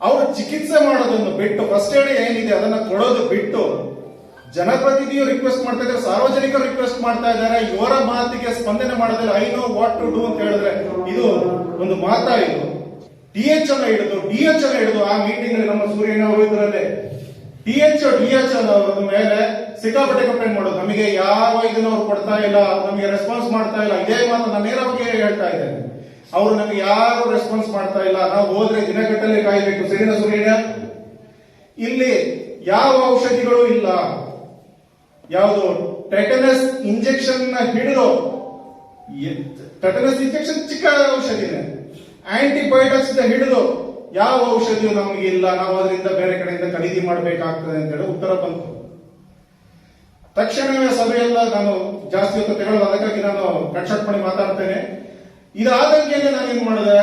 ಅವರು ಚಿಕಿತ್ಸೆ ಮಾಡೋದನ್ನು ಬಿಟ್ಟು, ಫಸ್ಟ್ ಏಡ್ ಏನಿದೆ ಅದನ್ನ ಕೊಡೋದು ಬಿಟ್ಟು, ಜನಪ್ರತಿನಿಧಿಯು ರಿಕ್ವೆಸ್ಟ್ ಮಾಡ್ತಾ ಇದ್ದಾರೆ, ಸಾರ್ವಜನಿಕರು ರಿಕ್ವೆಸ್ಟ್ ಮಾಡ್ತಾ ಇದ್ದಾರೆ, ಇವರ ಮಾತಿಗೆ ಸ್ಪಂದನೆ ಮಾಡೋದಿಲ್ಲ. I know what to do ಅಂತ ಹೇಳಿದ್ರೆ ಇದು ಒಂದು ಮಾತಾ? ಇದು DH ಅನ್ನ ಹಿಡಿದು ಆ ಮೀಟಿಂಗ್ ಅಲ್ಲಿ ನಮ್ಮ ಸೂರ್ಯನ ಅವರು ಇದ್ರಲ್ಲೇ DH ಅವರ ಮೇಲೆ ಸಿಕ್ಕಾಪಟ್ಟೆ ಕಂಪ್ಲೇಂಟ್ ಮಾಡೋದು, ನಮಗೆ ಯಾವ ಇದನ್ನ ಅವ್ರು ಕೊಡ್ತಾ ಇಲ್ಲ, ನಮಗೆ ರೆಸ್ಪಾನ್ಸ್ ಮಾಡ್ತಾ ಇಲ್ಲ. ಇದೇ ಮಾತು ನಾನು ನೇರವಾಗಿ ಹೇಳ್ತಾ ಇದ್ದೇನೆ. ಅವರು ನಮಗೆ ಯಾರು ರೆಸ್ಪಾನ್ಸ್ ಮಾಡ್ತಾ ಇಲ್ಲ, ನಾವು ಹೋದ್ರೆ ದಿನಗಟ್ಟಲೆ ಕಾಯಬೇಕು. ಸರಿನಾ ಸೂರ್ಯನ? ಇಲ್ಲಿ ಯಾವ ಔಷಧಿಗಳು ಇಲ್ಲ. ಯಾವುದು ಟೆಟನಸ್ ಇಂಜೆಕ್ಷನ್ ಹಿಡಿದು, ಟೆಟನಸ್ ಇಂಜೆಕ್ಷನ್ ಚಿಕ್ಕ ಔಷಧಿನೇ, ಆಂಟಿಬಯೋಟಿಕ್ಸ್ ಹಿಡಿದು ಯಾವ ಔಷಧಿಯು ನಮಗೆ ಇಲ್ಲ, ನಾವು ಅದರಿಂದ ಬೇರೆ ಕಡೆಯಿಂದ ಖರೀದಿ ಮಾಡಬೇಕಾಗ್ತದೆ ಅಂತ ಹೇಳಿ ಉತ್ತರ ಬಂತು. ತಕ್ಷಣವೇ ಸಭೆಯೆಲ್ಲ ನಾನು ಜಾಸ್ತಿ ಹೊತ್ತು ತಗೊಳ್ಳೋದು, ಅದಕ್ಕಾಗಿ ನಾನು ಕಟ್ ಮಾಡಿ ಮಾತಾಡ್ತೇನೆ. ಇದಾದಂಗೆ ನಾನು ಏನ್ ಮಾಡಿದೆ,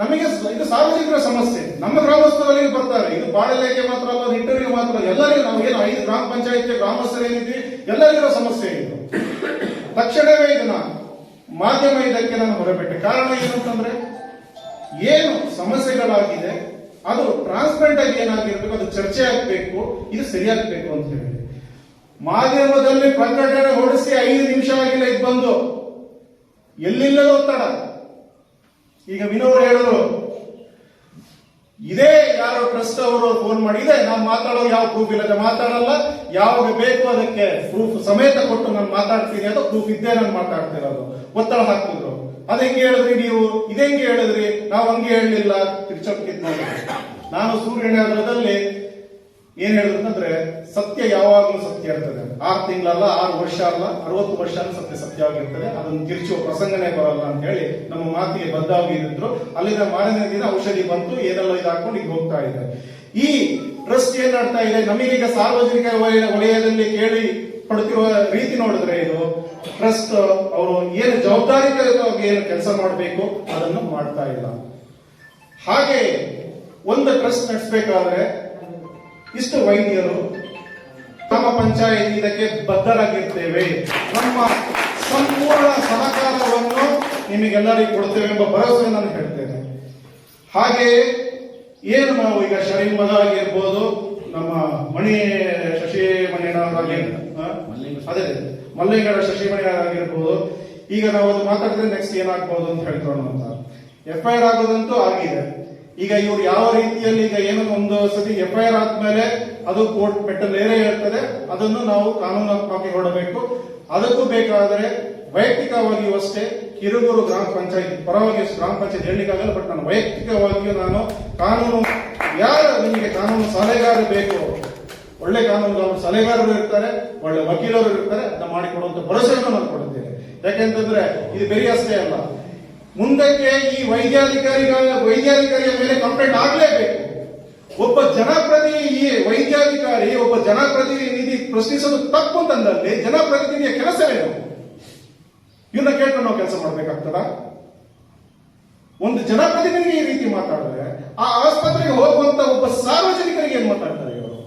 ನಮಗೆ ಇದು ಸಾರ್ವಜನಿಕರ ಸಮಸ್ಯೆ, ನಮ್ಮ ಗ್ರಾಮಸ್ಥರಲ್ಲಿ ಬರ್ತಾರೆ. ಇದು ಬಾಳಲೇಖೆ ಮಾತ್ರ ಅಲ್ಲ, ನಿಟ್ಟೂರಿಗೆ ಮಾತ್ರ ಅಲ್ಲ, ಎಲ್ಲರಿಗೂ ನಾವು ಏನು 5 ಗ್ರಾಮ ಪಂಚಾಯತ್ ಗ್ರಾಮಸ್ಥರು ಏನಿದ್ವಿ ಎಲ್ಲರಿಗೂ ಸಮಸ್ಯೆ ಇದು. ತಕ್ಷಣವೇ ಇದನ್ನ ಮಾಧ್ಯಮ ಇದಕ್ಕೆ ನಾನು ಹೊರಬಿಟ್ಟೆ. ಕಾರಣ ಏನು ಅಂತಂದ್ರೆ, ಏನು ಸಮಸ್ಯೆಗಳಾಗಿದೆ ಅದು ಟ್ರಾನ್ಸ್ಪರೆಂಟ್ ಆಗಿ ಏನಾಗಿರ್ಬೇಕು, ಅದು ಚರ್ಚೆ ಆಗ್ಬೇಕು, ಇದು ಸರಿಯಾಗಬೇಕು ಅಂತ ಹೇಳಿ ಮಾಧ್ಯಮದಲ್ಲಿ ಪ್ರಕಟಣೆ ಹೊಡಿಸಿ 5 ನಿಮಿಷ ಆಗಿಲ್ಲ ಇದು ಬಂದು ಎಲ್ಲಿಲ್ಲದ ಒತ್ತಡ. ಈಗ ವಿನೋದ್ ಹೇಳಿದ್ರು, ಇದೇ ಯಾರೋ ಟ್ರಸ್ಟ್ ಅವರು ಫೋನ್ ಮಾಡಿ, ಇದೆ ನಾನು ಮಾತಾಡೋ ಯಾವ ಪ್ರೂಫ್ ಇಲ್ಲದೆ ಮಾತಾಡಲ್ಲ, ಯಾವಾಗ ಬೇಕು ಅದಕ್ಕೆ ಪ್ರೂಫ್ ಸಮೇತ ಕೊಟ್ಟು ನಾನು ಮಾತಾಡ್ತೀನಿ, ಅದು ಪ್ರೂಫ್ ಇದ್ದೇ ನಾನು ಮಾತಾಡ್ತಿರೋದು. ಒತ್ತಡ ಹಾಕಿದ್ರು. ಅದ ಹೆಂಗೆ ಹೇಳಿದ್ರಿ ನೀವು, ಇದೆಂಗೆ ಹೇಳಿದ್ರಿ, ನಾವು ಹಂಗೆ ಹೇಳಲಿಲ್ಲ, ತಿರ್ಚೋಕ್ಕಿದ್ ನೋಡಿ. ನಾನು ಸೂರ್ಯನಗರದಲ್ಲಿ ಏನ್ ಹೇಳಿದ್ರೆ, ಸತ್ಯ ಯಾವಾಗಲೂ ಸತ್ಯ ಇರ್ತದೆ. 6 ತಿಂಗಳಲ್ಲ, 6 ವರ್ಷ ಅಲ್ಲ, 60 ವರ್ಷ ಸತ್ಯವಾಗಿರ್ತದೆ. ಅದನ್ನು ತಿರ್ಚುವ ಪ್ರಸಂಗನೇ ಬರಲ್ಲ ಅಂತ ಹೇಳಿ ನಮ್ಮ ಮಾತಿಗೆ ಬದ್ಧವಾಗಿದ್ರು. ಅಲ್ಲಿಂದ ಮಾರನೇ ದಿನ ಔಷಧಿ ಬಂತು, ಏನೆಲ್ಲ ಇದು ಹಾಕೊಂಡು ಈಗ ಹೋಗ್ತಾ ಇದೆ. ಈ ಟ್ರಸ್ಟ್ ಏನ್ ಮಾಡ್ತಾ ಇದೆ, ನಮಗೀಗ ಸಾರ್ವಜನಿಕ ವಲಯದಲ್ಲಿ ಕೇಳಿ ಪಡ್ತಿರುವ ರೀತಿ ನೋಡಿದ್ರೆ, ಇದು ಟ್ರಸ್ಟ್ ಅವರು ಏನು ಜವಾಬ್ದಾರಿಯುತವಾಗಿ ಏನು ಕೆಲಸ ಮಾಡಬೇಕು ಅದನ್ನು ಮಾಡ್ತಾ ಇಲ್ಲ. ಹಾಗೆ ಒಂದು ಟ್ರಸ್ಟ್ ನಡೆಸಬೇಕಾದ್ರೆ ಇಷ್ಟು ವೈದ್ಯರು, ಗ್ರಾಮ ಪಂಚಾಯತ್ ಇದಕ್ಕೆ ಬದ್ಧರಾಗಿರ್ತೇವೆ, ನಮ್ಮ ಸಂಪೂರ್ಣ ಸಹಕಾರವನ್ನು ನಿಮಗೆಲ್ಲರಿಗೂ ಕೊಡ್ತೇವೆ ಎಂಬ ಭರವಸೆ ನಾನು ಹೇಳ್ತೇನೆ. ಹಾಗೆ ಏನು ನಾವು ಈಗ ಶರೀಮದ ಆಗಿರ್ಬೋದು, ನಮ್ಮ ಅದೇ ಮಲ್ಲಿಂಗಡ ಶಶಿಮಣಿ ಆಗಿರ್ಬೋದು, ಈಗ ನಾವು ಅದು ಮಾತಾಡಿದ್ರೆ ನೆಕ್ಸ್ಟ್ ಏನಾಗ್ಬೋದು ಅಂತ ಹೇಳ್ಕೊಳ್ಳೋಣ ಅಂತ. FIR ಆಗೋದಂತೂ ಆಗಿದೆ. ಈಗ ಇವ್ರು ಯಾವ ರೀತಿಯಲ್ಲಿ, ಈಗ ಏನೋ ಒಂದು ಸತಿ FIR ಆದ್ಮೇಲೆ ಅದು ಕೋರ್ಟ್ ಮೆಟ್ಟಲೇರೇ ಇರ್ತದೆ, ಅದನ್ನು ನಾವು ಕಾನೂನಾತ್ಮಕವಾಗಿ ಹೊರಡಬೇಕು. ಅದಕ್ಕೂ ಬೇಕಾದರೆ ವೈಯಕ್ತಿಕವಾಗಿಯೂ ಅಷ್ಟೇ ಕಿರುಗೂರು ಗ್ರಾಮ ಪಂಚಾಯತ್ ಪರವಾಗಿ ಗ್ರಾಮ ಪಂಚಾಯತ್ ಹೇಳಲಿಕ್ಕಾಗಲ್ಲ, ಬಟ್ ನಾನು ವೈಯಕ್ತಿಕವಾಗಿಯೂ ನಾನು ಕಾನೂನು, ಯಾರು ನಿಮಗೆ ಕಾನೂನು ಸಲಹೆಗಾರರು ಬೇಕು, ಒಳ್ಳೆ ಕಾನೂನುಗಾರರು ಸಲಹೆಗಾರರು ಇರ್ತಾರೆ, ಒಳ್ಳೆ ವಕೀಲರು ಇರ್ತಾರೆ, ಅದನ್ನ ಮಾಡಿಕೊಡುವಂತ ಭರವಸೆಯನ್ನು ನಾನು ಕೊಡುತ್ತೇನೆ. ಯಾಕೆಂತಂದ್ರೆ ಇದು ಬೇರೆ ಅಷ್ಟೇ ಅಲ್ಲ, ಮುಂದಕ್ಕೆ ಈ ವೈದ್ಯಾಧಿಕಾರಿಯ ಮೇಲೆ ಕಂಪ್ಲೇಂಟ್ ಆಗಲೇಬೇಕು. ಒಬ್ಬ ಜನಪ್ರತಿನಿಧಿ ಪ್ರಶ್ನಿಸೋದು ತಪ್ಪು ಅಂತಂದಲ್ಲಿ ಜನಪ್ರತಿನಿಧಿಯ ಕೆಲಸವೇನು? ಇವನ್ನ ಕೇಳ್ಕೊಂಡು ನಾವು ಕೆಲಸ ಮಾಡ್ಬೇಕಾಗ್ತದ? ಒಂದು ಜನಪ್ರತಿನಿಧಿ ಈ ರೀತಿ ಮಾತಾಡಿದ್ರೆ ಆ ಆಸ್ಪತ್ರೆಗೆ ಹೋಗುವಂತ ಒಬ್ಬ ಸಾರ್ವಜನಿಕರಿಗೆ ಏನ್ ಮಾತಾಡ್ತಾರೆ ಇವರು?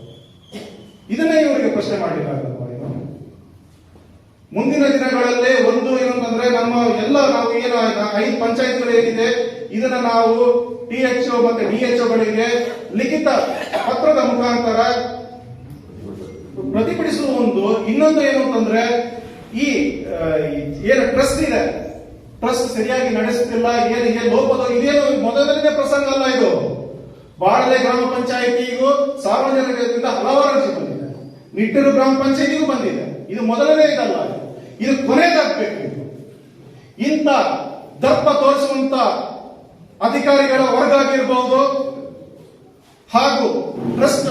ಇದನ್ನೇ ಇವರಿಗೆ ಪ್ರಶ್ನೆ ಮಾಡಲಿಕ್ಕಾಗಲ್ಲ. ಮುಂದಿನ ದಿನಗಳಲ್ಲಿ ಒಂದು ಏನಂತಂದ್ರೆ, ನಮ್ಮ ನಾವು ಏನು 5 ಪಂಚಾಯತ್ಗಳು ಏನಿದೆ ಇದನ್ನ ನಾವು THO ಮತ್ತೆ DHO ಗಳಿಗೆ ಲಿಖಿತ ಪತ್ರದ ಮುಖಾಂತರ ಪ್ರತಿಭಟಿಸುವ ಇನ್ನೊಂದು ಏನು ಅಂತಂದ್ರೆ, ಈ ಏನು ಟ್ರಸ್ಟ್ ಇದೆ, ಟ್ರಸ್ಟ್ ಸರಿಯಾಗಿ ನಡೆಸುತ್ತಿಲ್ಲ, ಏನಿಗೆ ಲೋಪದ, ಇದೇನು ಮೊದಲನೇ ಪ್ರಸಂಗ ಅಲ್ಲ. ಇದು ಬಾಳಲೆ ಗ್ರಾಮ ಪಂಚಾಯಿತಿಗೂ ಸಾರ್ವಜನಿಕರಿಂದ ಹಲವಾರು ಅರ್ಜಿ ಬಂದಿದೆ, ನಿಟ್ಟೂರು ಗ್ರಾಮ ಪಂಚಾಯಿತಿಗೂ ಬಂದಿದೆ. ಇದು ಮೊದಲನೇ ಇದಲ್ಲ, ಇದು ಕೊನೆಯದಾಗಬೇಕು. ಇಂಥ ದರ್ಪ ತೋರಿಸುವಂತ ಅಧಿಕಾರಿಗಳ ವರ್ಗ ಆಗಿರಬಹುದು ಹಾಗೂ ಟ್ರಸ್ಟ್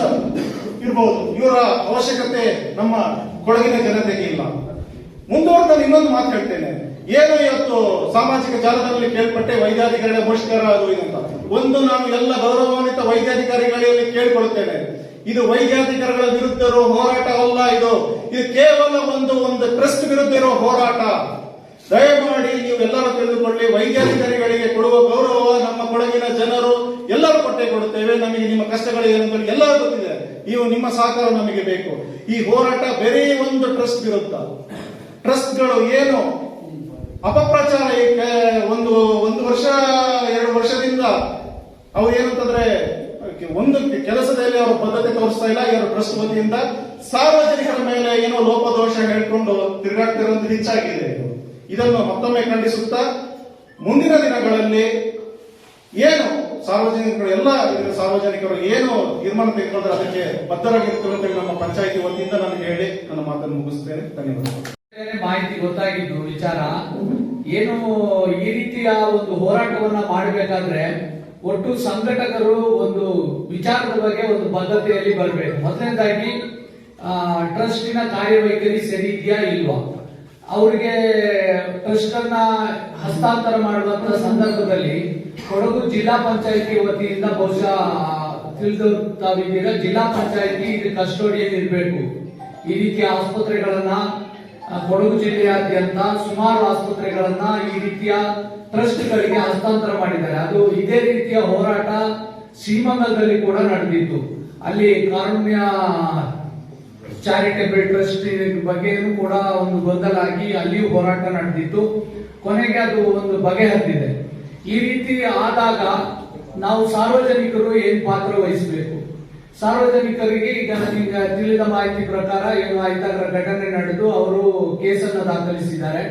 ಇರಬಹುದು, ಇವರ ಅವಶ್ಯಕತೆ ನಮ್ಮ ಕೊಡಗಿನ ಜನತೆಗೆ ಇಲ್ಲ. ಮುಂದುವರೆದ ಇನ್ನೊಂದು ಮಾತು ಹೇಳ್ತೇನೆ. ಏನು ಇವತ್ತು ಸಾಮಾಜಿಕ ಜಾಲತಾಣದಲ್ಲಿ ಕೇಳ್ಪಟ್ಟೆ ವೈದ್ಯಾಧಿಕಾರಿಗಳ ಮುಷ್ಕರ ಅದು ಇದು ಅಂತ. ಒಂದು ನಾನು ಎಲ್ಲ ಗೌರವಾನ್ವಿತ ವೈದ್ಯಾಧಿಕಾರಿಗಳಲ್ಲಿ ಕೇಳಿಕೊಳ್ಳುತ್ತೇನೆ, ಇದು ವೈದ್ಯಾಧಿಕಾರಿಗಳ ವಿರುದ್ಧ ಇರೋ ಹೋರಾಟವಲ್ಲ. ಇದು ಕೇವಲ ಒಂದು ಟ್ರಸ್ಟ್ ವಿರುದ್ಧ ಇರೋ ಹೋರಾಟ. ದಯಮಾಡಿ ನೀವು ಎಲ್ಲರೂ ತಿಳಿದುಕೊಳ್ಳಿ, ವೈದ್ಯಾಧಿಕಾರಿಗಳಿಗೆ ಕೊಡುವ ಗೌರವ ನಮ್ಮ ಕೊಡಗಿನ ಜನರು ಎಲ್ಲರೂ ಕೊಟ್ಟೆ ಕೊಡುತ್ತೇವೆ. ನಮಗೆ ನಿಮ್ಮ ಕಷ್ಟಗಳು ಏನು ಎಲ್ಲರೂ ಗೊತ್ತಿದೆ. ಇವು ನಿಮ್ಮ ಸಹಕಾರ ನಮಗೆ ಬೇಕು. ಈ ಹೋರಾಟ ಬೇರೆ ಒಂದು ಟ್ರಸ್ಟ್ ವಿರುದ್ಧ. ಟ್ರಸ್ಟ್ಗಳು ಏನು ಅಪಪ್ರಚಾರ ಒಂದು ವರ್ಷ 2 ವರ್ಷದಿಂದ ಅವ್ರು ಏನಂತಂದ್ರೆ ಒಂದು ಕೆಲಸದಲ್ಲಿ ಅವರು ಬದ್ಧತೆ ತೋರಿಸ್ತಾ ಇಲ್ಲ. ಇವರು ಟ್ರಸ್ಟ್ ವತಿಯಿಂದ ಸಾರ್ವಜನಿಕರ ಮೇಲೆ ಏನೋ ಲೋಪದೋಷ ಹೇಳ್ಕೊಂಡು ತಿರುಗಾಡ್ತಿರೋದು ಹೆಚ್ಚಾಗಿದೆ. ಇದನ್ನು ಮತ್ತೊಮ್ಮೆ ಖಂಡಿಸುತ್ತಾ ಮುಂದಿನ ದಿನಗಳಲ್ಲಿ ಏನು ಸಾರ್ವಜನಿಕರು ಏನು ತೀರ್ಮಾನ ತೆಗೆದುಕೊಂಡ್ರೆ ಅದಕ್ಕೆ ಬದ್ಧರಾಗಿರ್ತಾರೆ ನಮ್ಮ ಪಂಚಾಯಿತಿ ವತಿಯಿಂದ ನಾನು ಹೇಳಿ ನನ್ನ ಮಾತನ್ನು ಮುಗಿಸ್ತೇನೆ. ಧನ್ಯವಾದಗಳು. ಮಾಹಿತಿ ಗೊತ್ತಾಗಿದ್ದು ವಿಚಾರ ಏನು, ಈ ರೀತಿಯ ಒಂದು ಹೋರಾಟವನ್ನ ಮಾಡಬೇಕಾದ್ರೆ ಒಟ್ಟು ಸಂಘಟಕರು ಒಂದು ವಿಚಾರದ ಬಗ್ಗೆ ಒಂದು ಬದ್ಧತೆಯಲ್ಲಿ ಬರಬೇಕು. ಮೊದಲನೇದಾಗಿ ಟ್ರಸ್ಟಿನ ಕಾರ್ಯವೈಖರಿ ಸರಿ ಇದೆಯಾ ಇಲ್ವಾ, ಅವರಿಗೆ ಟ್ರಸ್ಟ್ ಅನ್ನ ಹಸ್ತಾಂತರ ಮಾಡುವಂತ ಸಂದರ್ಭದಲ್ಲಿ ಕೊಡಗು ಜಿಲ್ಲಾ ಪಂಚಾಯಿತಿ ವತಿಯಿಂದ ಬಹುಶಃ ತಿಳಿದಿದ್ದೀರಾ, ಜಿಲ್ಲಾ ಪಂಚಾಯಿತಿ ಇದು ಕಸ್ಟೋಡಿಯನ್ ಇರಬೇಕು. ಈ ರೀತಿಯ ಆಸ್ಪತ್ರೆಗಳನ್ನ ಕೊಡಗು ಜಿಲ್ಲೆಯಾದ್ಯಂತ ಸುಮಾರು ಆಸ್ಪತ್ರೆಗಳನ್ನ ಈ ರೀತಿಯ ಟ್ರಸ್ಟ್ಗಳಿಗೆ ಹಸ್ತಾಂತರ ಮಾಡಿದ್ದಾರೆ. ಅದು ಇದೇ ರೀತಿಯ ಹೋರಾಟ ಶ್ರೀಮಂಗಲದಲ್ಲಿ ಕೂಡ ನಡೆದಿತ್ತು. ಅಲ್ಲಿ ಕಾರುಣ್ಯ ಚಾರಿಟೇಬಲ್ ಟ್ರಸ್ಟ್ ಬಗ್ಗೆ ಕೂಡ ಒಂದು ಗೊಂದಲ ಆಗಿ ಅಲ್ಲಿಯೂ ಹೋರಾಟ ನಡೆದಿತ್ತು. ಕೊನೆಗೆ ಅದು ಒಂದು ಬಗೆಹರಿದಿದೆ. ಈ ರೀತಿ ಆದಾಗ ನಾವು ಸಾರ್ವಜನಿಕರು ಏನ್ ಪಾತ್ರ ವಹಿಸಬೇಕು? ಸಾರ್ವಜನಿಕರಿಗೆ ಈಗ ನನಗೆ ತಿಳಿದ ಮಾಹಿತಿ ಪ್ರಕಾರ ಏನು ಐದಾರು ಘಟನೆ ನಡೆದು ಅವರು ಕೇಸನ್ನು ದಾಖಲಿಸಿದ್ದಾರೆ.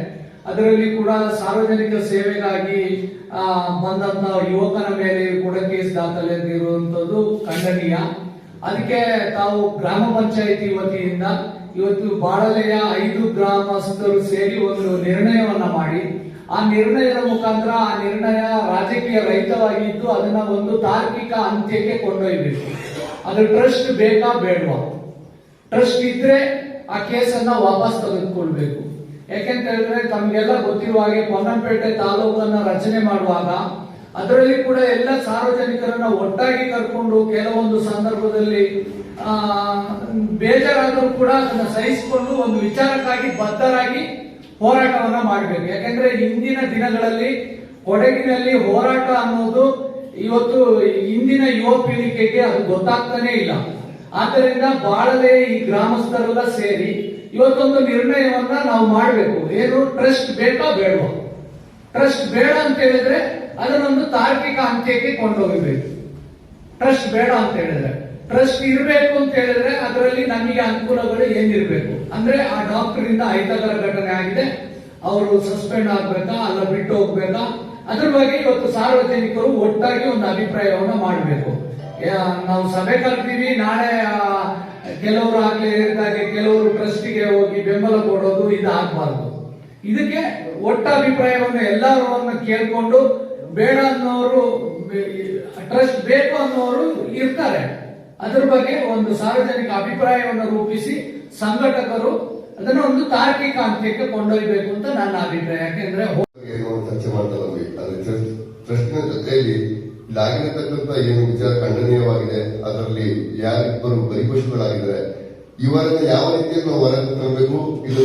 ಅದರಲ್ಲಿ ಕೂಡ ಸಾರ್ವಜನಿಕ ಸೇವೆಗಾಗಿ ಬಂದಂತ ಯುವಕನ ಮೇಲೆ ಕೂಡ ಕೇಸ್ ದಾಖಲಾಗಿರುವಂತದ್ದು ಖಂಡನೀಯ. ಅದಕ್ಕೆ ತಾವು ಗ್ರಾಮ ಪಂಚಾಯಿತಿ ವತಿಯಿಂದ ಇವತ್ತು ಬಾಳಲೆಯ 5 ಗ್ರಾಮಸ್ಥರು ಸೇರಿ ಒಂದು ನಿರ್ಣಯವನ್ನ ಮಾಡಿ, ಆ ನಿರ್ಣಯದ ಮುಖಾಂತರ ಆ ನಿರ್ಣಯ ರಾಜಕೀಯ ರಹಿತವಾಗಿದ್ದು ಅದನ್ನ ಒಂದು ತಾರ್ಕಿಕ ಅಂತ್ಯಕ್ಕೆ ಕೊಂಡೊಯ್ಯಬೇಕು. ಅದು ಟ್ರಸ್ಟ್ ಬೇಕಾ ಬೇಡವಾ? ಟ್ರಸ್ಟ್ ಇದ್ರೆ ಆ ಕೇಸನ್ನ ವಾಪಸ್ ತೆಗೆದುಕೊಳ್ಬೇಕು. ಯಾಕೆಂತ ಹೇಳಿದ್ರೆ ತಮ್ಗೆಲ್ಲ ಗೊತ್ತಿರುವ ಹಾಗೆ ಪೊನ್ನಂಪೇಟೆ ತಾಲೂಕನ್ನ ರಚನೆ ಮಾಡುವಾಗ ಅದರಲ್ಲಿ ಕೂಡ ಎಲ್ಲ ಸಾರ್ವಜನಿಕರನ್ನ ಒಟ್ಟಾಗಿ ಕರ್ಕೊಂಡು ಕೆಲವೊಂದು ಸಂದರ್ಭದಲ್ಲಿ ಬೇಜಾರಾದರೂ ಕೂಡ ಅದನ್ನ ಸಹಿಸಿಕೊಂಡು ಒಂದು ವಿಚಾರಕ್ಕಾಗಿ ಬದ್ಧರಾಗಿ ಹೋರಾಟವನ್ನ ಮಾಡಬೇಕು. ಯಾಕೆಂದ್ರೆ ಇಂದಿನ ದಿನಗಳಲ್ಲಿ ಕೊಡಗಿನಲ್ಲಿ ಹೋರಾಟ ಅನ್ನೋದು ಇವತ್ತು ಇಂದಿನ ಯುವ ಪೀಳಿಗೆಗೆ ಅದು ಗೊತ್ತಾಗ್ತಾನೆ ಇಲ್ಲ. ಆದ್ದರಿಂದ ಬಾಳಲೆ ಈ ಗ್ರಾಮಸ್ಥರೆಲ್ಲ ಸೇರಿ ಇವತ್ತೊಂದು ನಿರ್ಣಯವನ್ನ ನಾವು ಮಾಡಬೇಕು. ಏನು, ಟ್ರಸ್ಟ್ ಬೇಕಾ ಬೇಡವಾ? ಟ್ರಸ್ಟ್ ಬೇಡ ಅಂತ ಹೇಳಿದ್ರೆ ಅದನ್ನೊಂದು ತಾರ್ಕಿಕ ಅಂತ್ಯಕ್ಕೆ ಕೊಂಡೋಗಬೇಕು. ಟ್ರಸ್ಟ್ ಬೇಡ ಅಂತ ಹೇಳಿದ್ರೆ, ಟ್ರಸ್ಟ್ ಇರಬೇಕು ಅಂತ ಹೇಳಿದ್ರೆ ಅದರಲ್ಲಿ ನಮಗೆ ಅನುಕೂಲಗಳು ಏನಿರಬೇಕು ಅಂದ್ರೆ, ಆ ಡಾಕ್ಟರ್ ಇಂದ ಅಹಿತಕರ ಘಟನೆ ಆಗಿದೆ, ಅವರು ಸಸ್ಪೆಂಡ್ ಆಗ್ಬೇಕಾ ಅಲ್ಲ ಬಿಟ್ಟು ಹೋಗ್ಬೇಕಾ, ಅದ್ರ ಬಗ್ಗೆ ಇವತ್ತು ಸಾರ್ವಜನಿಕರು ಒಟ್ಟಾಗಿ ಒಂದು ಅಭಿಪ್ರಾಯವನ್ನ ಮಾಡಬೇಕು. ನಾವು ಸಭೆ ಕರ್ತೀವಿ, ನಾಳೆ ಕೆಲವರು ಆಗ್ಲೇ ಹೇಳಿದಾಗೆ ಕೆಲವರು ಟ್ರಸ್ಟಿಗೆ ಹೋಗಿ ಬೆಂಬಲ ಕೊಡೋದು ಇದಾಗಬಾರ್ದು. ಇದಕ್ಕೆ ಒಟ್ಟ ಅಭಿಪ್ರಾಯವನ್ನು ಎಲ್ಲರನ್ನ ಕೇಳ್ಕೊಂಡು ಬೇಡ ಅನ್ನೋರು, ಟ್ರಸ್ಟ್ ಬೇಕು ಅನ್ನೋರು ಇರ್ತಾರೆ. ಅದ್ರ ಬಗ್ಗೆ ಒಂದು ಸಾರ್ವಜನಿಕ ಅಭಿಪ್ರಾಯವನ್ನು ರೂಪಿಸಿ ಸಂಘಟಕರು ಅದನ್ನ ಒಂದು ತಾರ್ಕಿಕ ಅಂತ್ಯಕ್ಕೆ ಕೊಂಡೊಯ್ಯಬೇಕು ಅಂತ ನನ್ನ ಅಭಿಪ್ರಾಯ. ಯಾಕೆಂದ್ರೆ ಚರ್ಚೆ ಮಾಡ್ತಾ ಬಂದ್ವಿ. ಅದ್ರ ಟ್ರಸ್ಟ್ನ ಜೊತೆಯಲ್ಲಿ ಇಲ್ಲಾಗಿರತಕ್ಕಂಥ ಏನು ವಿಚಾರ ಖಂಡನೀಯವಾಗಿದೆ, ಅದರಲ್ಲಿ ಯಾರಿಬ್ಬರು ಬಲಿಪಶುಗಳಾಗಿದ್ದಾರೆ, ಇವರನ್ನ ಯಾವ ರೀತಿಯಲ್ಲಿ ನಾವು ಹೊರಗೆ ತರಬೇಕು, ಇದು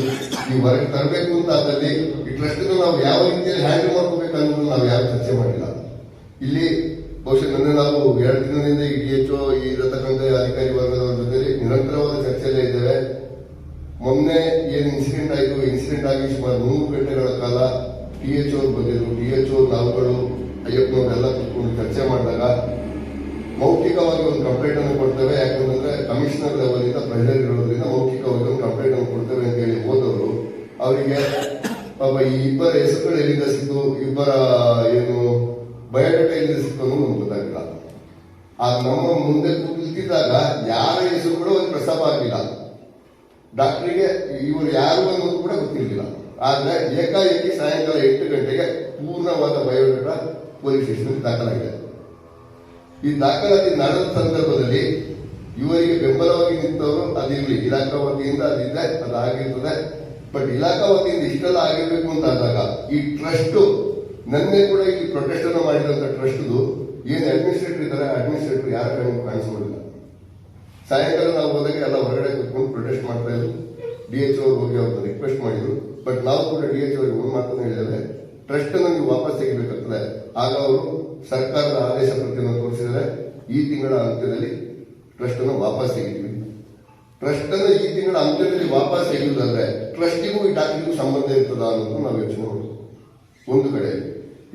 ಈ ಹೊರಗೆ ತರಬೇಕು ಅಂತ ಅದರಲ್ಲಿ ಈ ಟ್ರಸ್ಟ್ ನಾವು ಯಾವ ರೀತಿಯಲ್ಲಿ ಹ್ಯಾಂಡಲ್ ಮಾಡ್ಕೋಬೇಕು ಅನ್ನೋದು ನಾವು ಯಾರು ಚರ್ಚೆ ಮಾಡಿಲ್ಲ. ಇಲ್ಲಿ ಬಹುಶಃ ನಾವು 2 ದಿನದಿಂದ ಈ DHO ಇರತಕ್ಕಂಥ ಅಧಿಕಾರಿ ವರ್ಗದವರ ಜೊತೆ ನಿರಂತರವಾದ ಚರ್ಚೆಯಲ್ಲೇ ಇದ್ದೇವೆ. ಮೊನ್ನೆ ಏನು ಇನ್ಸಿಡೆಂಟ್ ಆಯಿತು, ಇನ್ಸಿಡೆಂಟ್ ಆಗಿ ಸುಮಾರು 3 ಗಂಟೆಗಳ ಕಾಲ DHO ಬಂದಿದ್ರು. DHO ನಾವುಗಳು ಅಯ್ಯಪ್ಪನವರೆಲ್ಲ ಕೂತ್ಕೊಂಡು ಚರ್ಚೆ ಮಾಡಿದಾಗ ಮೌಖಿಕವಾಗಿ ಒಂದು ಕಂಪ್ಲೇಂಟ್ ಅನ್ನು ಕೊಡ್ತೇವೆ, ಯಾಕಂದ್ರೆ ಕಮಿಷನರ್ ಲೆವೆಲ್ ಇಂದ ಪ್ರೆಷರ್ ಇರೋದ್ರಿಂದ ಮೌಖಿಕವಾಗಿ ಒಂದು ಕಂಪ್ಲೇಂಟ್ ಅನ್ನು ಕೊಡ್ತೇವೆ ಅಂತ ಹೇಳಿ ಹೋದವರು ಅವರಿಗೆ ಪಾಪ ಈ ಇಬ್ಬರ ಹೆಸರುಗಳು ಎಲ್ಲಿಂದ ಸಿಕ್ತು, ಇಬ್ಬರ ಏನು ಬಯೋಡೇಟಾ ಎಲ್ಲಿಂದ ಸಿಕ್ತು ಅನ್ನೋದು ನಮ್ಗೆ ಗೊತ್ತಾಗಿಲ್ಲ. ಆಗ ನಮ್ಮ ಮುಂದೆ ಕೂತಿದ್ದಾಗ ಯಾರ ಹೆಸರುಗಳು ಒಂದು ಪ್ರಸ್ತಾಪ ಆಗಿಲ್ಲ. ಡಾಕ್ಟರಿಗೆ ಇವರು ಯಾರು ಅನ್ನೋದು ಕೂಡ ಗೊತ್ತಿರಲಿಲ್ಲ. ಆದ್ರೆ ಏಕಾಏಕಿ ಸಾಯಂಕಾಲ 8 ಗಂಟೆಗೆ ಪೂರ್ಣವಾದ ಬಯೋಡೇಟಾ ಪೊಲೀಸ್ ಸ್ಟೇಷನ್ ದಾಖಲಾಗಿದೆ. ಈ ದಾಖಲಾತಿ ನಡೆದ ಸಂದರ್ಭದಲ್ಲಿ ಇವರಿಗೆ ಬೆಂಬಲವಾಗಿ ನಿಂತವರು ಅದಿರಲಿ, ಇಲಾಖಾ ವತಿಯಿಂದ ಅದಿದೆ, ಅದಾಗಿರ್ತದೆ. ಬಟ್ ಇಲಾಖಾ ವತಿಯಿಂದ ಇಷ್ಟೆಲ್ಲ ಆಗಿರ್ಬೇಕು ಅಂತ ಆದಾಗ ಈ ಟ್ರಸ್ಟ್ ನನ್ನೇ ಕೂಡ ಇಲ್ಲಿ ಪ್ರೊಟೆಸ್ಟ್ ಅನ್ನು ಮಾಡಿದಂತ ಟ್ರಸ್ಟ್ದು ಏನು ಅಡ್ಮಿನಿಸ್ಟ್ರೇಟರ್ ಇದ್ದಾರೆ, ಅಡ್ಮಿನಿಸ್ಟ್ರೇಟರ್ ಯಾರ ಕಣ್ಣಿಗೂ ಕಾಣಿಸ್ಕೊಂಡಿಲ್ಲ. ಸಾಯಂಕಾಲ ನಾವು ಹೋದಾಗ ಎಲ್ಲ ಹೊರಗಡೆ ಕೂತ್ಕೊಂಡು ಪ್ರೊಟೆಸ್ಟ್ ಮಾಡ್ತಾ ಇದ್ರು. DHO ಅವ್ರು ಹೋಗಿ ಅವ್ರನ್ನ ರಿಕ್ವೆಸ್ಟ್ ಮಾಡಿದ್ರು. ಬಟ್ ನಾವು ಕೂಡ DHO ಅವ್ರಿಗೆ ಒಂದು ಮಾತನ್ನು ಹೇಳಿದ್ದೇವೆ, ಟ್ರಸ್ಟ್ ಅನ್ನು ನೀವು ವಾಪಸ್ ತೆಗಿಬೇಕಾಗ್ತದೆ. ಆಗ ಅವರು ಸರ್ಕಾರದ ಆದೇಶ ಪ್ರತಿಯನ್ನು ತೋರಿಸಿದರೆ ಈ ತಿಂಗಳ ಅಂತ್ಯದಲ್ಲಿ ಟ್ರಸ್ಟ್ ಅನ್ನು ವಾಪಸ್ ತೆಗಿತೀವಿ. ಟ್ರಸ್ಟ್ ಅನ್ನು ಈ ತಿಂಗಳ ಅಂತ್ಯದಲ್ಲಿ ವಾಪಸ್ ತೆಗೆಯುವುದಾದ್ರೆ ಟ್ರಸ್ಟಿಗೂ ಈ ಡಾಕ್ಟರ್ಗೂ ಸಂಬಂಧ ಇರ್ತದ ಅನ್ನೋದು ನಾವು ಯೋಚನೆ ಮಾಡಬೇಕು ಒಂದು ಕಡೆ.